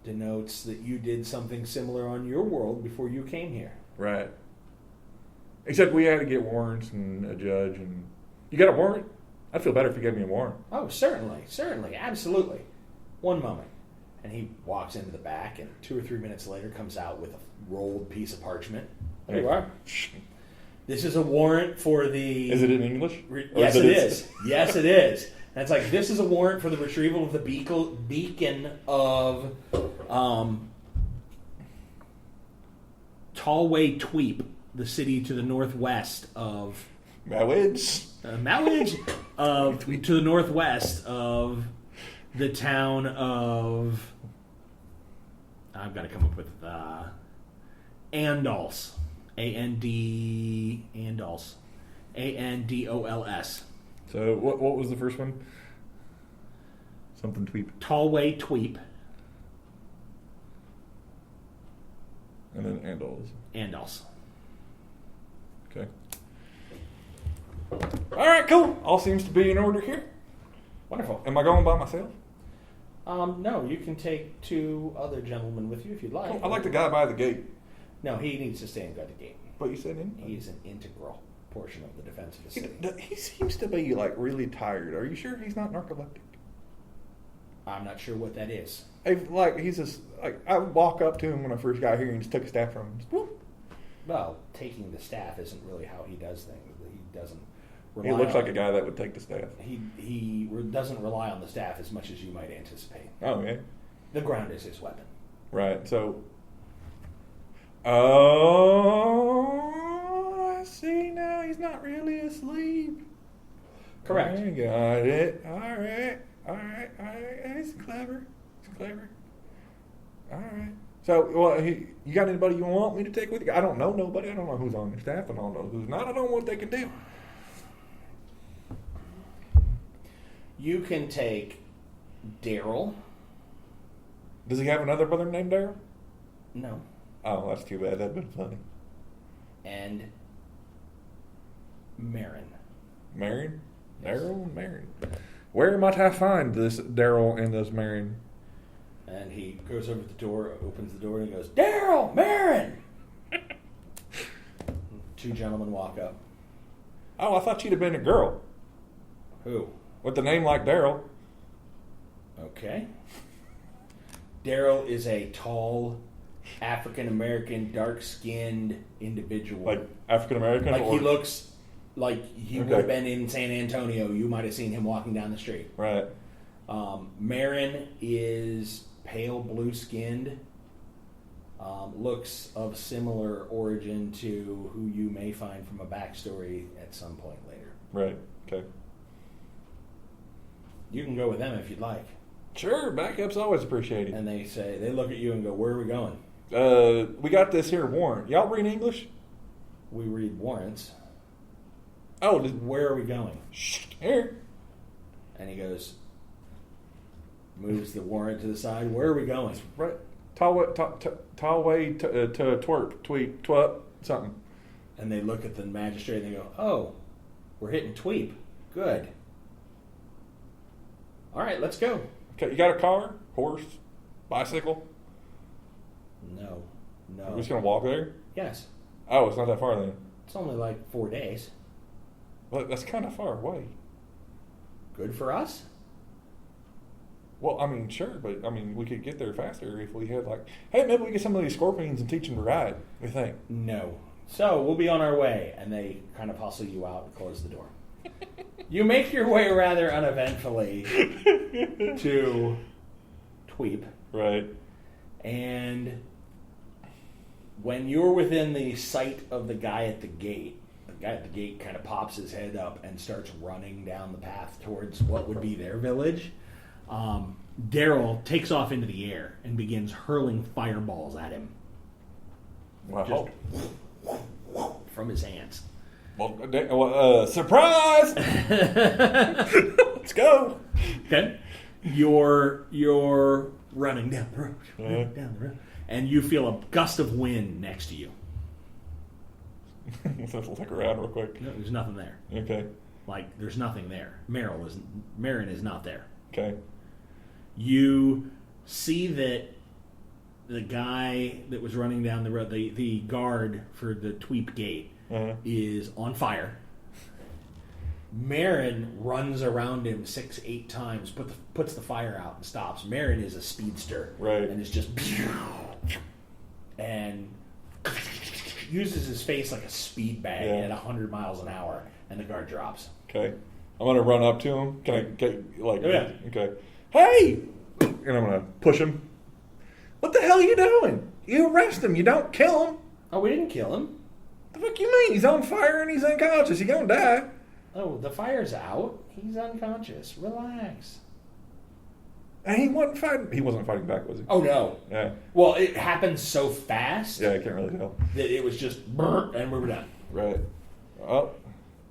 denotes that you did something similar on your world before you came here.
Right. Except we had to get warrants and a judge. And you got a warrant? I'd feel better if you gave me a warrant.
Oh, certainly, absolutely. One moment. And he walks into the back, and 2 or 3 minutes later comes out with a rolled piece of parchment. There you are. This is a warrant for the...
Is it in English?
Yes, it is. Yes, it is. And it's like, this is a warrant for the retrieval of the beacon of Tallway Tweep, the city to the northwest of...
Mowage?
To the northwest of the town of... I've got to come up with... Andols. Andols. Andols.
So what was the first one? Something Tweep.
Tallway Tweep.
And then Andols.
Andols.
Okay. All right, cool. All seems to be in order here.
Wonderful.
Am I going by myself?
No, you can take 2 other gentlemen with you if you'd like.
I like the guy by the gate.
No, he needs to stay and guard the gate.
But you said him?
He's an integral portion of the defense of the city.
He seems to be like really tired. Are you sure he's not narcoleptic?
I'm not sure what that is.
He's just like, I would walk up to him when I first got here and just took a staff from him. Just, whoop.
Well, taking the staff isn't really how he does things. He doesn't.
He looks like a guy that would take the staff.
He doesn't rely on the staff as much as you might anticipate.
Oh yeah.
The ground is his weapon.
Right. So. Oh, I see now. He's not really asleep.
Correct.
I got it. All right. He's clever. All right. So, well, you got anybody you want me to take with you? I don't know nobody. I don't know who's on your staff. I don't know who's not. I don't know what they can do.
You can take Daryl.
Does he have another brother named Daryl?
No.
Oh, that's too bad. That'd been funny.
And Marin.
Marion?
Yes.
Daryl and Marion. Where might I find this Daryl and this Marion?
And he goes over to the door, opens the door, and he goes, Daryl! Marin! 2 gentlemen walk up.
Oh, I thought you'd have been a girl.
Who?
With a name like Daryl.
Okay. Daryl is a tall, African-American, dark-skinned individual.
Like African-American?
Like he looks like he would
Okay.
have been in San Antonio. You might have seen him walking down the street.
Right.
Marin is pale blue-skinned. Looks of similar origin to who you may find from a backstory at some point later.
Right. Okay.
You can go with them if you'd like.
Sure, backup's always appreciated.
And they look at you and go, where are we going?
We got this here warrant. Y'all read English?
We read warrants.
Oh,
Where are we going?
here.
And he goes, moves the warrant to the side. Where are we going?
Right. Tallway to twerp, tweet, twup, something.
And they look at the magistrate and they go, oh, we're hitting Tweep. Good. All right, let's go.
Okay, you got a car, horse, bicycle?
No.
We're just gonna walk there?
Yes.
Oh, it's not that far then.
It's only like 4 days.
Well, that's kind of far away.
Good for us?
Well, I mean, sure, but I mean, we could get there faster if we had hey, maybe we get some of these scorpions and teach them to ride. What do you think?
No. So we'll be on our way. And they kind of hustle you out and close the door. You make your way rather uneventfully to Tweep.
Right.
And when you're within the sight of the guy at the gate kind of pops his head up and starts running down the path towards what would be their village. Daryl takes off into the air and begins hurling fireballs at him.
Wow.
From his hands.
Well, surprise! Let's go.
Okay. You're running down the road, down the road, and you feel a gust of wind next to you.
Let's look around real quick.
No, there's nothing there.
Okay.
Like there's nothing there. Marin is not there.
Okay.
You see that the guy that was running down the road, the guard for the Tweep gate, is on fire. Marin runs around him 6-8 times, puts the fire out and stops. Marin is a speedster,
right?
And it's just and uses his face like a speed bag
Yeah.
at 100 miles an hour, and the guard drops.
Okay. I'm gonna run up to him. Can I get like?
Oh, yeah.
Okay. Hey! And I'm gonna push him. What the hell are you doing? You arrest him. You don't kill him.
Oh, we didn't kill him.
The fuck you mean? He's on fire and he's unconscious. He gonna die.
Oh, the fire's out. He's unconscious. Relax.
And he wasn't fighting. He wasn't fighting back, was he?
Oh, no.
Yeah.
Well, it happened so fast
Yeah, I can't really tell.
that it was just brr, and we were done.
Right. Well,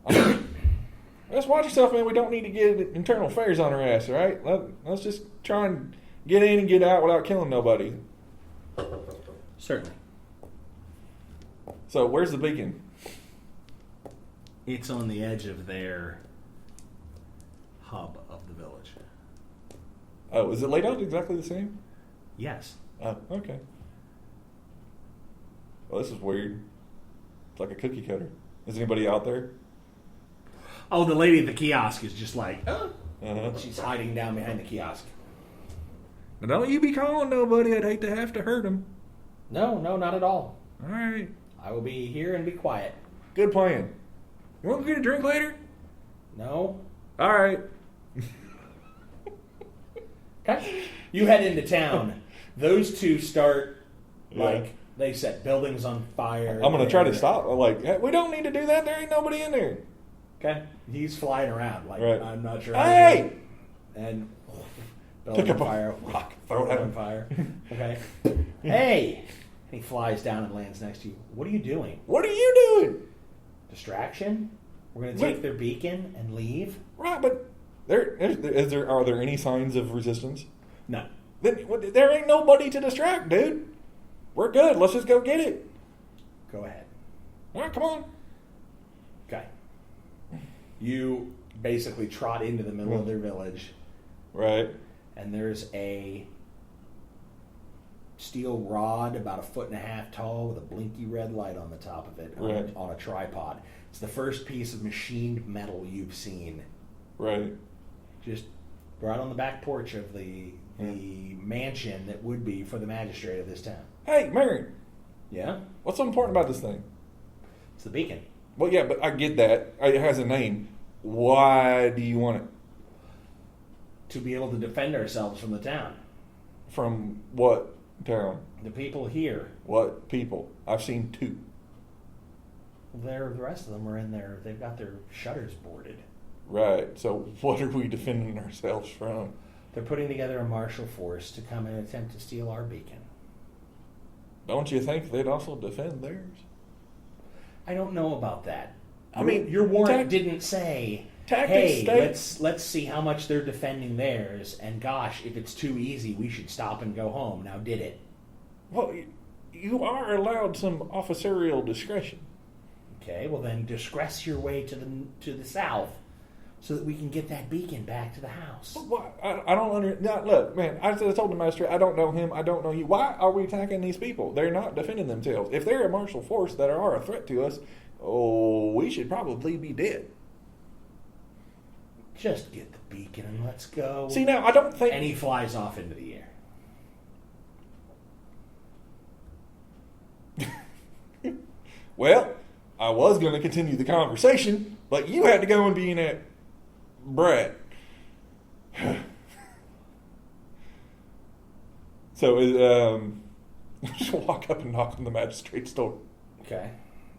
just watch yourself, man. We don't need to get internal affairs on our ass, all right? Let's just try and get in and get out without killing nobody.
Certainly.
So, where's the beacon?
It's on the edge of their hub of the village.
Oh, is it laid out exactly the same?
Yes.
Oh, okay. Well, this is weird. It's like a cookie cutter. Is anybody out there?
Oh, the lady at the kiosk is just like, oh.
Uh-huh.
She's hiding down behind the kiosk.
Now, don't you be calling nobody. I'd hate to have to hurt him.
No, not at all.
All right.
I will be here and be quiet.
Good plan. You want to get a drink later?
No.
All right.
Okay. You head into town. Those two start,
Yeah.
they set buildings on fire.
I'm going to try to stop. Like, hey, we don't need to do that. There ain't nobody in there.
Okay. He's flying around.
Right.
I'm not sure.
Hey!
And
Pick
building
up
on
a
fire.
rock, throw it at
on
him.
fire. Okay. Hey! He flies down and lands next to you. What are you doing?
What are you doing?
Distraction? We're going to take
Wait.
their beacon and leave?
Right, but are there any signs of resistance?
No.
Then there ain't nobody to distract, dude. We're good. Let's just go get it.
Go ahead.
All right, come on.
Okay. You basically trot into the middle of their village,
Right.
and there's a steel rod about 1.5 feet tall with a blinky red light on the top of it
Right.
on a tripod. It's the first piece of machined metal you've seen.
Right.
Just right on the back porch of the mansion that would be for the magistrate of this town.
Hey, Mary,
Yeah?
what's so important about this thing?
It's the beacon.
Well, yeah, but I get that. It has a name. Why do you want it?
To be able to defend ourselves from the town.
From what town?
The people here,
What people? I've seen two.
the rest of them are in there. They've got their shutters boarded.
Right. So what are we defending ourselves from?
They're putting together a martial force to come and attempt to steal our beacon.
Don't you think they'd also defend theirs?
I don't know about that.
I mean,
your warrant
tac-
didn't say,
tactics
hey,
state-
let's see how much they're defending theirs, and gosh, if it's too easy, we should stop and go home. Now, did it?
Well, you are allowed some officerial discretion.
Okay, well then disgress your way to the south so that we can get that beacon back to the house.
Why? I don't understand. Look, man, I told the magistrate, I don't know him, I don't know you. Why are we attacking these people? They're not defending themselves. If they're a martial force that are a threat to us, we should probably be dead.
Just get the beacon and let's go.
See, now, I don't think...
And he flies off into the air.
Well, I was going to continue the conversation, but you had to go and be in that brat. So, just walk up and knock on the magistrate's door.
Okay.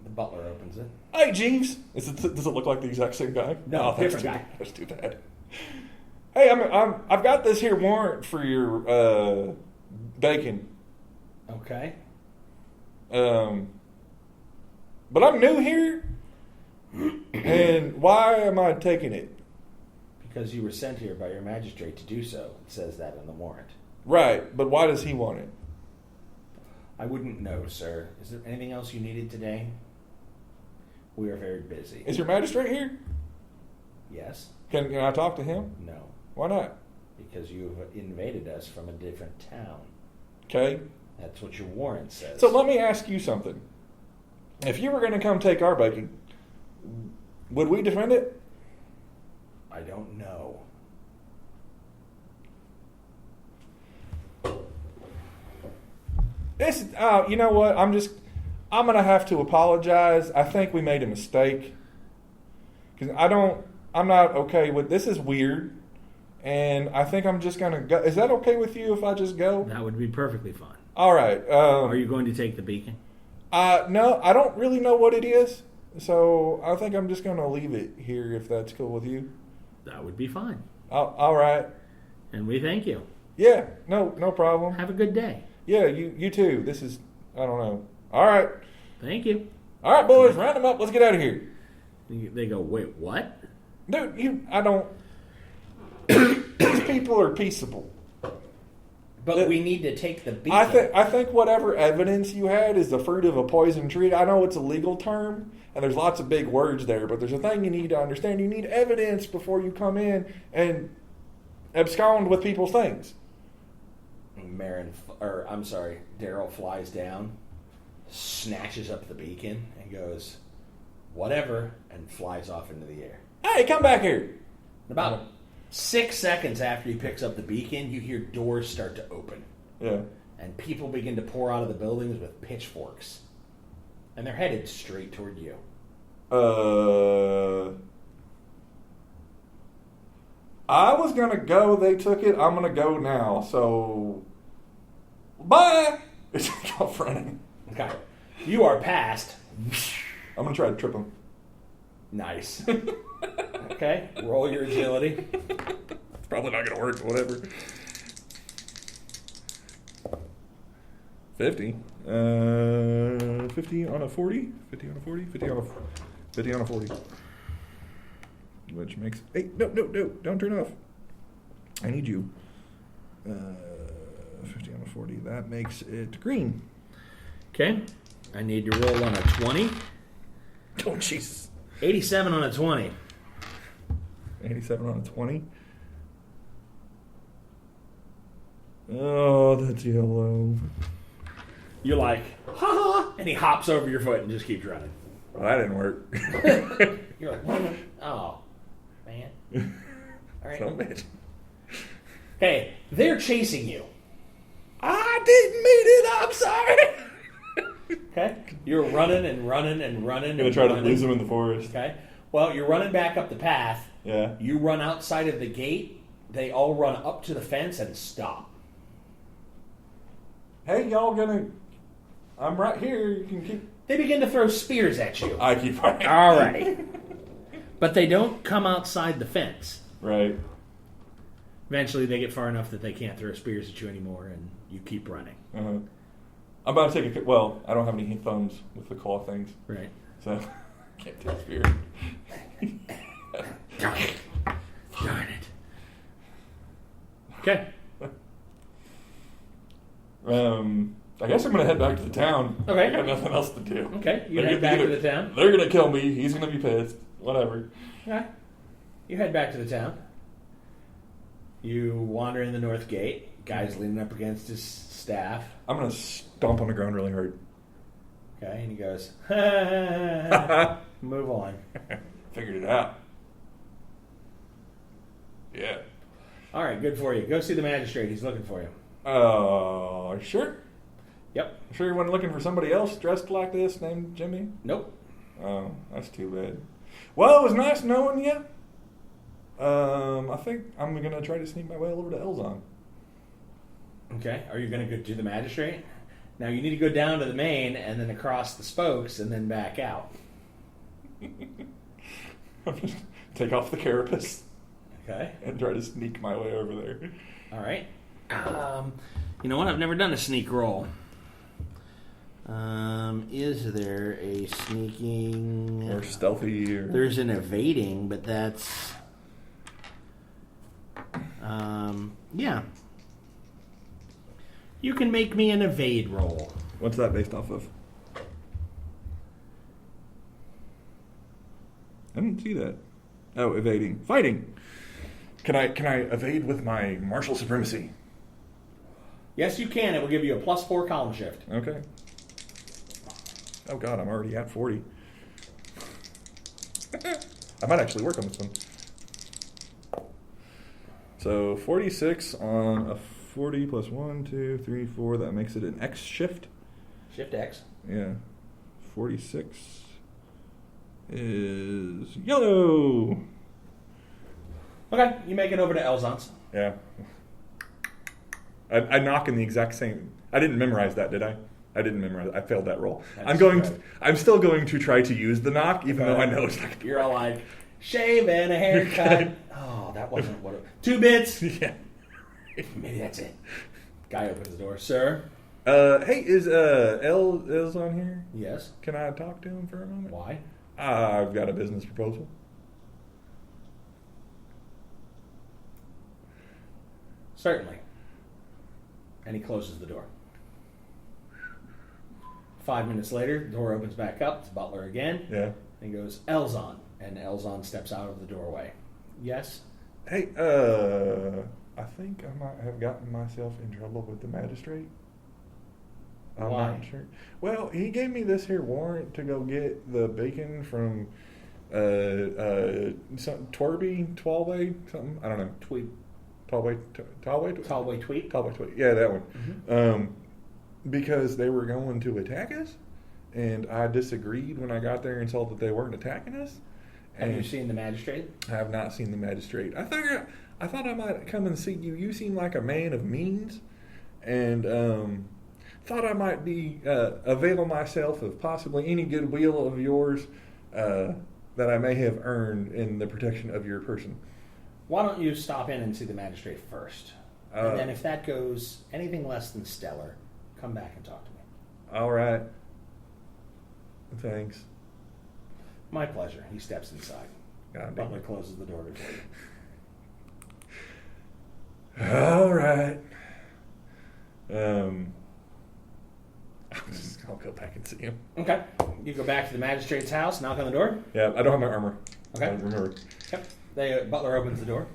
The butler opens it.
Hey, Jeeves. Does it look like the exact same guy?
No,
that's
different guy.
That's too bad. Hey, I've got this here warrant for your bacon.
Okay.
But I'm new here, and why am I taking it?
Because you were sent here by your magistrate to do so. It says that in the warrant.
Right, but why does he want it?
I wouldn't know, sir. Is there anything else you needed today? We are very busy.
Is your magistrate here?
Yes?
Can I talk to him?
No.
Why not?
Because you have invaded us from a different town.
Okay.
That's what your warrant says.
So let me ask you something. If you were going to come take our bacon, would we defend it?
I don't know.
This, you know what?
I'm going to have to apologize. I think we made a mistake. Because I'm not okay with, this is weird. And I think I'm just going to go. Is that okay with you if I just go?
That would be perfectly fine.
All right.
Are you going to take the beacon?
No, I don't really know what it is. So I think I'm just going to leave it here if that's cool with you.
That would be fine.
All right.
And we thank you.
Yeah, no problem.
Have a good day.
Yeah, you too. This is, I don't know. All right.
Thank you.
All right, boys, round them up. Let's get out of here.
They go, wait, what?
Dude, I don't. These people are peaceable.
But we need to take the beacon.
I think whatever evidence you had is the fruit of a poison tree. I know it's a legal term, and there's lots of big words there, but there's a thing you need to understand. You need evidence before you come in and abscond with people's things.
Daryl flies down, snatches up the beacon, and goes, whatever, and flies off into the air.
Hey, come back here.
About 6 seconds after he picks up the beacon, you hear doors start to open.
Yeah.
And people begin to pour out of the buildings with pitchforks. And they're headed straight toward you.
I was going to go. They took it. I'm going to go now. So, bye. It's off running.
Okay. You are past.
I'm going to try to trip him.
Nice. Okay. Roll your agility.
It's probably not going to work, whatever. 50. 50 on a 40. 50 on a 40. 50 on a 40. Which makes... Hey, no. Don't turn off. I need you. 50 on a 40. That makes it green.
Okay. I need to roll on a 20.
Oh, Jesus.
87 on a 20.
87 on a 20. Oh, that's yellow.
You're like, ha ha, and he hops over your foot and just keeps running.
Well, that didn't work.
You're like, oh, man. All right.
Some bitch.
Hey, they're chasing you.
I didn't mean it. I'm sorry.
Okay? You're running and running and running.
I'm going to try to lose him in the forest.
Okay? Well, you're running back up the path.
Yeah.
You run outside of the gate. They all run up to the fence and stop.
Hey, y'all gonna... I'm right here. You can keep...
They begin to throw spears at you.
I keep running.
All right. But they don't come outside the fence.
Right.
Eventually, they get far enough that they can't throw spears at you anymore, and you keep running.
Uh-huh. I'm about to take a... Well, I don't have any thumbs with the claw things.
Right.
So, I can't take spear.
Darn it. Darn it. Okay.
I guess I'm going to head back to the town.
Okay.
I got nothing else to do.
Okay, you head back to the town.
They're going to kill me. He's going to be pissed. Whatever.
Okay. You head back to the town. You wander in the north gate. Guy's leaning up against his staff.
I'm going to stomp on the ground really hard.
Okay, and he goes, move on.
Figured it out. Yeah.
All right, good for you. Go see the magistrate. He's looking for you.
Sure?
Yep.
Sure you weren't looking for somebody else dressed like this named Jimmy?
Nope.
Oh, that's too bad. Well, it was nice knowing you. I think I'm going to try to sneak my way over to Elzon.
Okay. Are you going to go to the magistrate? Now, you need to go down to the main and then across the spokes and then back out.
Take off the carapace.
Okay.
And try to sneak my way over there.
All right. You know what? I've never done a sneak roll. Is there a sneaking...
Or stealthy or...
There's an evading, but that's... yeah. You can make me an evade roll.
What's that based off of? I didn't see that. Oh, evading. Fighting! Can I evade with my martial supremacy?
Yes, you can. It will give you a +4 column shift.
Okay. Oh god, I'm already at 40. I might actually work on this one. So 46 on a 40 plus 1, 2, 3, 4. That makes it an X shift.
Shift X.
Yeah. 46 is yellow.
Okay, you make it over to Elzon's.
Yeah. I knock in the exact same. I didn't memorize that, did I? I didn't memorize. I failed that roll. I'm still going to try to use the knock, even though I know it's not.
You're all like, shave and a haircut. Oh, that wasn't what it. 2 bits.
Yeah.
Maybe that's it. Guy opens the door, sir.
Hey, is L's on here?
Yes.
Can I talk to him for a moment?
Why?
I've got a business proposal.
Certainly. And he closes the door. 5 minutes later, the door opens back up. It's Butler again.
Yeah.
And he goes, Elzon. And Elzon steps out of the doorway. Yes?
Hey, I think I might have gotten myself in trouble with the magistrate. I'm
Why?
not sure. Well, he gave me this here warrant to go get the bacon from Torby, Twalway, something. I don't know.
Tweet.
Talway
Tweet.
Yeah, that one.
Mm-hmm.
Because they were going to attack us, and I disagreed when I got there and saw that they weren't attacking us.
Have you seen the magistrate?
I have not seen the magistrate. I thought I might come and see you. You seem like a man of means, and thought I might be avail myself of possibly any goodwill of yours that I may have earned in the protection of your person.
Why don't you stop in and see the magistrate first? And then if that goes anything less than stellar, come back and talk to me.
All right. Thanks.
My pleasure. He steps inside. Butler closes the door before you.
All right. I'll go back and see him.
Okay. You go back to the magistrate's house, knock on the door.
Yeah, I don't have my armor.
Okay.
I remember.
Yep. Butler opens the door.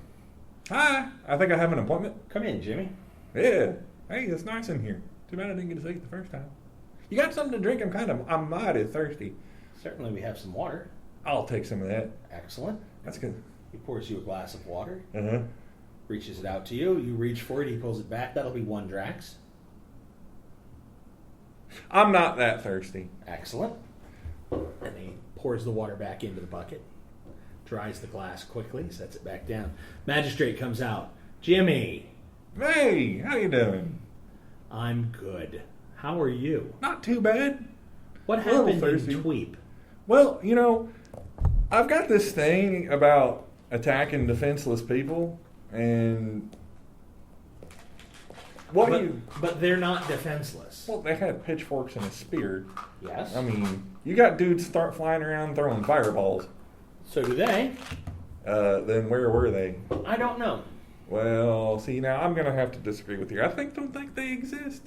Hi. I think I have an appointment.
Come in, Jimmy.
Yeah. Hey, it's nice in here. Too bad I didn't get to see it the first time. You got something to drink? I'm mighty thirsty.
Certainly we have some water.
I'll take some of that.
Excellent.
That's good.
He pours you a glass of water.
Uh-huh.
Reaches it out to you. You reach for it. He pulls it back. That'll be 1 Drax.
I'm not that thirsty.
Excellent. And he pours the water back into the bucket. Dries the glass quickly. Sets it back down. Magistrate comes out. Jimmy.
Hey, how you doing?
I'm good. How are you?
Not too bad.
What
A little
happened in
thirsty.
Tweep?
Well, I've got this thing about attacking defenseless people, and
But they're not defenseless.
Well, they had pitchforks and a spear.
Yes.
I mean, you got dudes start flying around throwing fireballs.
So do they.
Then where were they?
I don't know.
Well, see, now I'm going to have to disagree with you. I don't think they exist.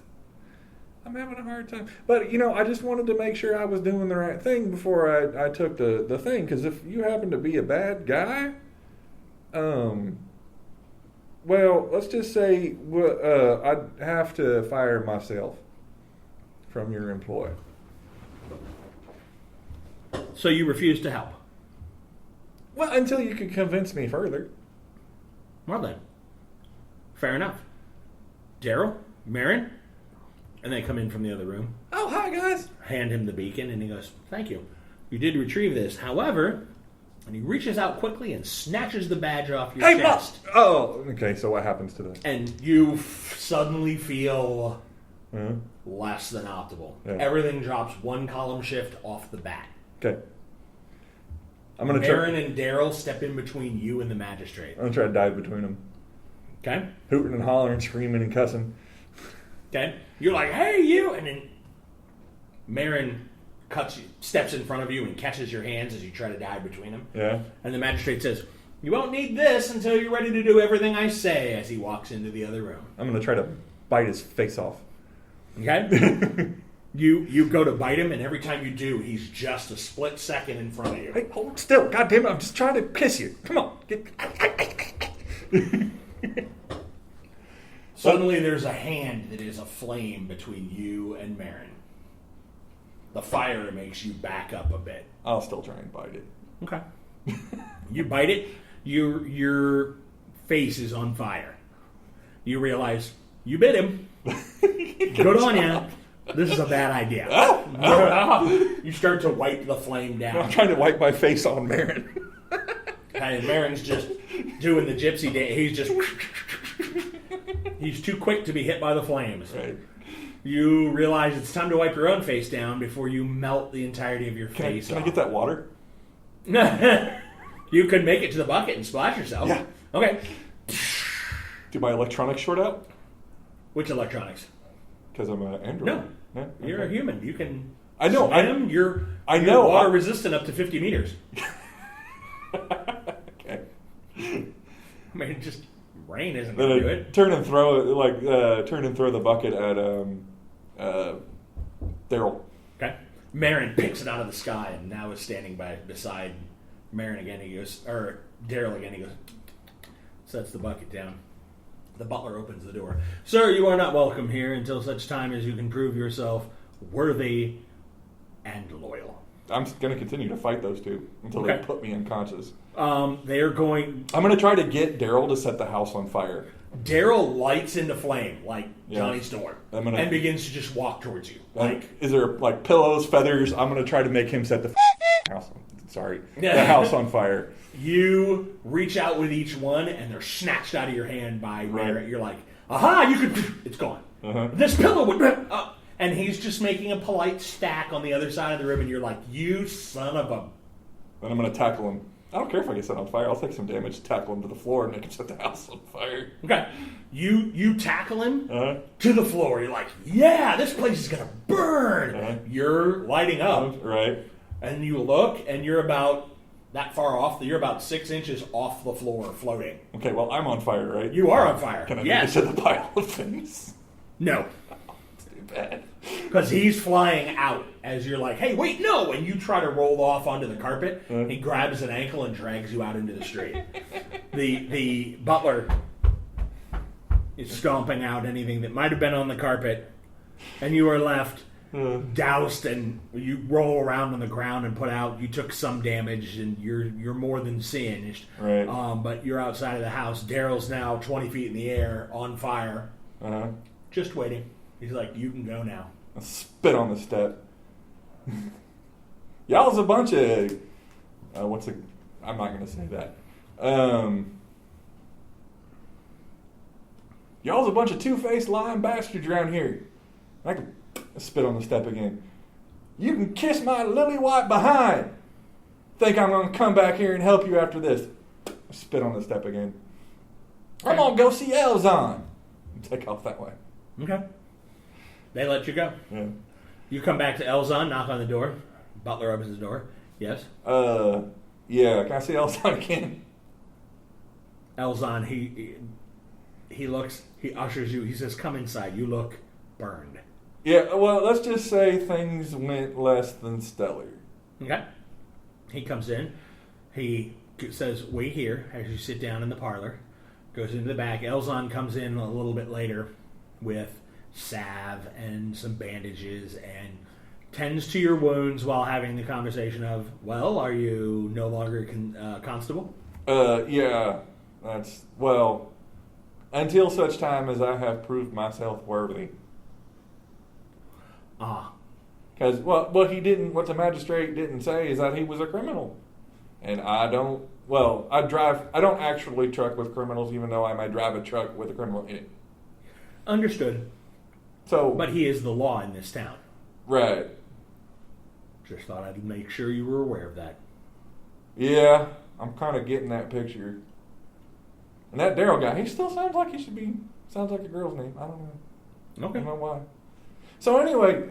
I'm having a hard time. But, I just wanted to make sure I was doing the right thing before I took the thing. Because if you happen to be a bad guy, well, let's just say I'd have to fire myself from your employ.
So you refuse to help?
Well, until you could convince me further.
Well then. Fair enough. Daryl? Marin? And they come in from the other room.
Oh, hi, guys.
Hand him the beacon, and he goes, thank you. You did retrieve this. However, and he reaches out quickly and snatches the badge off your chest.
Oh, okay, so what happens to that?
And you suddenly feel less than optimal. Yeah. Everything drops 1 column shift off the bat.
Okay. I'm gonna
Marin and Daryl step in between you and the magistrate.
I'm going to try to dive between them.
Okay.
Hooting and hollering, screaming and cussing.
Okay. You're like, hey, you! And then Marin steps in front of you and catches your hands as you try to dive between them.
Yeah.
And the magistrate says, you won't need this until you're ready to do everything I say, as he walks into the other room.
I'm going to try to bite his face off.
Okay? You go to bite him, and every time you do, he's just a split second in front of you.
Hey, hold still. God damn it, I'm just trying to kiss you. Come on.
Suddenly there's a hand that is aflame between you and Marin. The fire makes you back up a bit.
I'll still try and bite it.
Okay. You bite it, your face is on fire. You realize you bit him. Good on you. This is a bad idea. You start to wipe the flame
I'm
down.
trying to wipe my face on Marin.
And Marin's just doing the gypsy dance. He's too quick to be hit by the flames.
Right.
You realize it's time to wipe your own face down before you melt the entirety of your face
Can I get that water?
You could make it to the bucket and splash yourself.
Yeah.
Okay.
Do my electronics short out?
Which electronics?
Because I'm an android.
No.
No?
You're
Okay.
a human. You can
I know.
swim. You're
know.
water resistant up to 50 meters.
Okay.
I mean, just rain isn't
Then
going to do
I
it.
turn and throw the bucket at Daryl.
Okay. Marin picks it out of the sky and now is standing beside Marin again. He goes, or Daryl again. He goes, sets the bucket down. The butler opens the door. Sir, you are not welcome here until such time as you can prove yourself worthy and loyal.
I'm going to continue to fight those two until
Okay.
they put me unconscious.
They are going.
I'm going to try to get Daryl to set the house on fire.
Daryl lights into flame like
Yeah.
Johnny Storm
I'm gonna-
and begins to just walk towards you.
Like, is there like pillows, feathers? I'm going to try to make him set the house. The
Yeah.
house on fire.
You reach out with each one, and they're snatched out of your hand by
Right.
Marin. You're like, aha, you could. It's gone.
Uh-huh.
This pillow would. And he's just making a polite stack on the other side of the room, and you're like, you son of a.
Then I'm going to tackle him. I don't care if I get set on fire. I'll take some damage, tackle him to the floor, and make him set the house on fire.
Okay. You tackle him
Uh-huh.
to the floor. You're like, yeah, this place is going to burn.
Uh-huh.
You're lighting up.
Right.
And you look, and you're about that far off. You're about 6 inches off the floor, floating.
Okay, well, I'm on fire, right?
You are on fire.
Can I
yes.
make it to the pile of things?
No.
It's too bad.
Because he's flying out as you're like, hey, wait, no. And you try to roll off onto the carpet. He grabs an ankle and drags you out into the street. The butler is stomping out anything that might have been on the carpet. And you are left doused, and you roll around on the ground and put out. You took some damage, and you're more than singed.
Right.
But you're outside of the house. Daryl's now 20 feet in the air, on fire,
Uh-huh.
just waiting. He's like, you can go now.
I spit on the step. Y'all's a bunch of... I'm not going to say that. Y'all's a bunch of two-faced lying bastards around here. I can spit on the step again. You can kiss my lily white behind. Think I'm going to come back here and help you after this. Spit on the step again. I'm going to go see Elzon. Take off that way.
Okay. They let you go.
Yeah.
You come back to Elzon, knock on the door. Butler opens the door. Yes.
Yeah. Can I see Elzon again?
Elzon, he looks, he ushers you, he says, come inside. You look burned.
Yeah, well, let's just say things went less than stellar.
Okay. He comes in. He says, wait here as you sit down in the parlor. Goes into the back. Elzon comes in a little bit later with salve and some bandages and tends to your wounds while having the conversation of, well, are you no longer constable?
Yeah, that's, well, until such time as I have proved myself worthy. Because what the magistrate didn't say is that he was a criminal. And I don't actually truck with criminals, even though I may drive a truck with a criminal in it.
Understood.
So,
But he is the law in this town.
right.
Just thought I'd make sure you were aware of that.
Yeah, I'm kind of getting that picture. And that Daryl guy, he still sounds like a girl's name. I don't know.
Okay.
I don't know why. So anyway,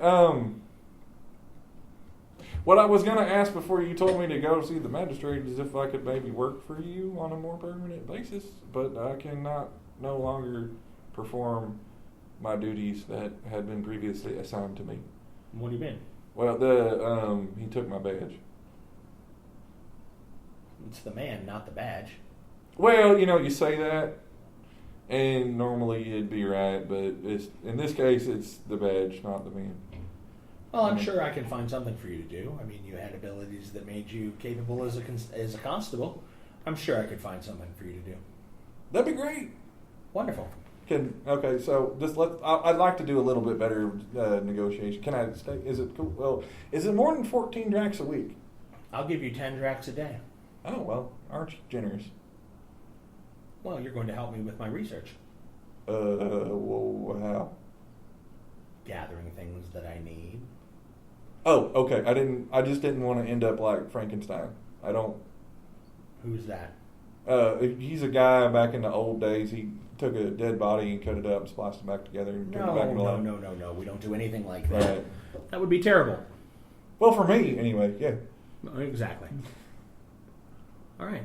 what I was going to ask before you told me to go see the magistrate is if I could maybe work for you on a more permanent basis, but I cannot no longer perform my duties that had been previously assigned to me.
What do you mean?
Well, he took my badge.
It's the man, not the badge.
Well, you say that, and normally it'd be right, but in this case, it's the badge, not the man.
Well, I'm sure I can find something for you to do. I mean, you had abilities that made you capable as a constable. I'm sure I could find something for you to do.
That'd be great.
Wonderful.
Okay, so just I'd like to do a little bit better negotiation. Can I stay? Is it cool? Well, is it more than 14 Drax a week?
I'll give you 10 Drax a day.
Oh, well, aren't you generous?
Well, you're going to help me with my research.
Well, how?
Gathering things that I need.
Oh, okay. I just didn't want to end up like Frankenstein. I don't.
Who's that?
He's a guy back in the old days. He took a dead body and cut it up and spliced it back together and turned it back into life.
No. We don't do anything like that.
Right.
That would be terrible.
Well, for me, anyway, yeah.
Exactly. All right.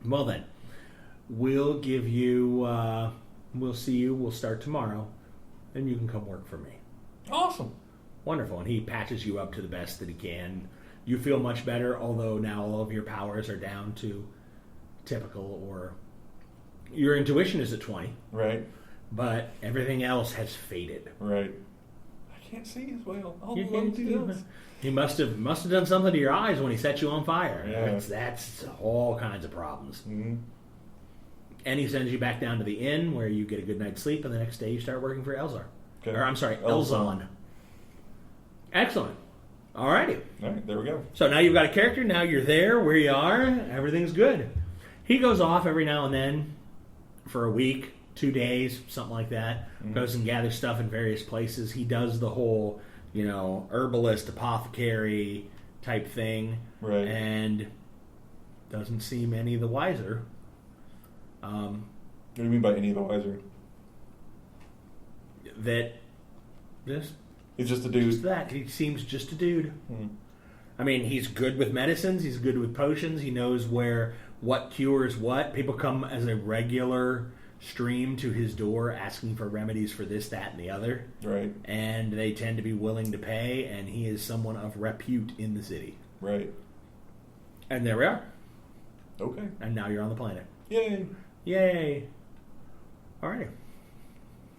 Well then, we'll give you, we'll see you, we'll start tomorrow, and you can come work for me.
Awesome.
Wonderful. And he patches you up to the best that he can. You feel much better, although now all of your powers are down to typical, or your intuition is at 20.
Right.
But everything else has faded.
Right. I can't see as well.
He must have done something to your eyes when he set you on fire.
Yeah.
That's all kinds of problems.
Mm-hmm.
And he sends you back down to the inn where you get a good night's sleep, and the next day you start working for Elzar.
Okay.
Or I'm sorry, Elzon. Excellent. Alrighty.
All right, there we go.
So now you've got a character. Now you're there where you are. Everything's good. He goes off every now and then for a week, 2 days, something like that. Mm-hmm. Goes and gathers stuff in various places. He does the whole, herbalist, apothecary type thing.
Right.
And doesn't seem any the wiser.
What do you mean by any of the wiser?
That this...
He's just a dude.
Just that. He seems just a dude. I mean, he's good with medicines. He's good with potions. He knows what cures what. People come as a regular stream to his door asking for remedies for this, that, and the other.
Right.
And they tend to be willing to pay, and he is someone of repute in the city.
Right.
And there we are.
Okay.
And now you're on the planet.
Yay.
All right.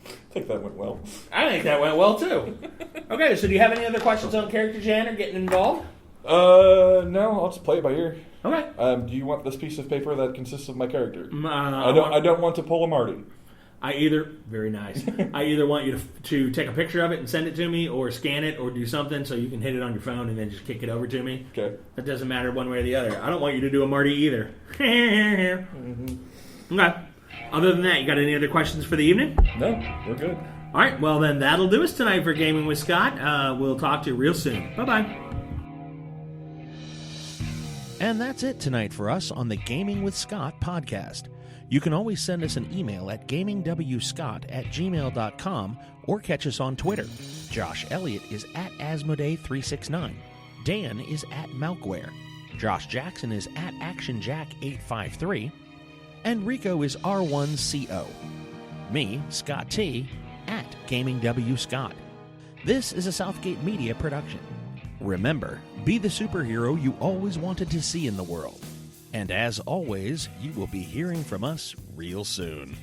I think that went well.
I think that went well, too. Okay, so do you have any other questions on character gen or getting involved?
No, I'll just play it by ear.
Okay.
Do you want this piece of paper that consists of my character?
I
don't want to pull a Marty.
Very nice. I either want you to take a picture of it and send it to me, or scan it, or do something so you can hit it on your phone and then just kick it over to me.
Okay.
That doesn't matter one way or the other. I don't want you to do a Marty either. Okay. Other than that, you got any other questions for the evening?
No, we're good.
All right, well then that'll do us tonight for Gaming with Scott. We'll talk to you real soon. Bye-bye.
And that's it tonight for us on the Gaming with Scott podcast. You can always send us an email at gamingwscott@gmail.com or catch us on Twitter. Josh Elliott is at Asmodee369. Dan is at Malkware. Josh Jackson is at ActionJack853. And Rico is R1CO. Me, Scott T, at GamingWScott. This is a Southgate Media production. Remember, be the superhero you always wanted to see in the world. And as always, you will be hearing from us real soon.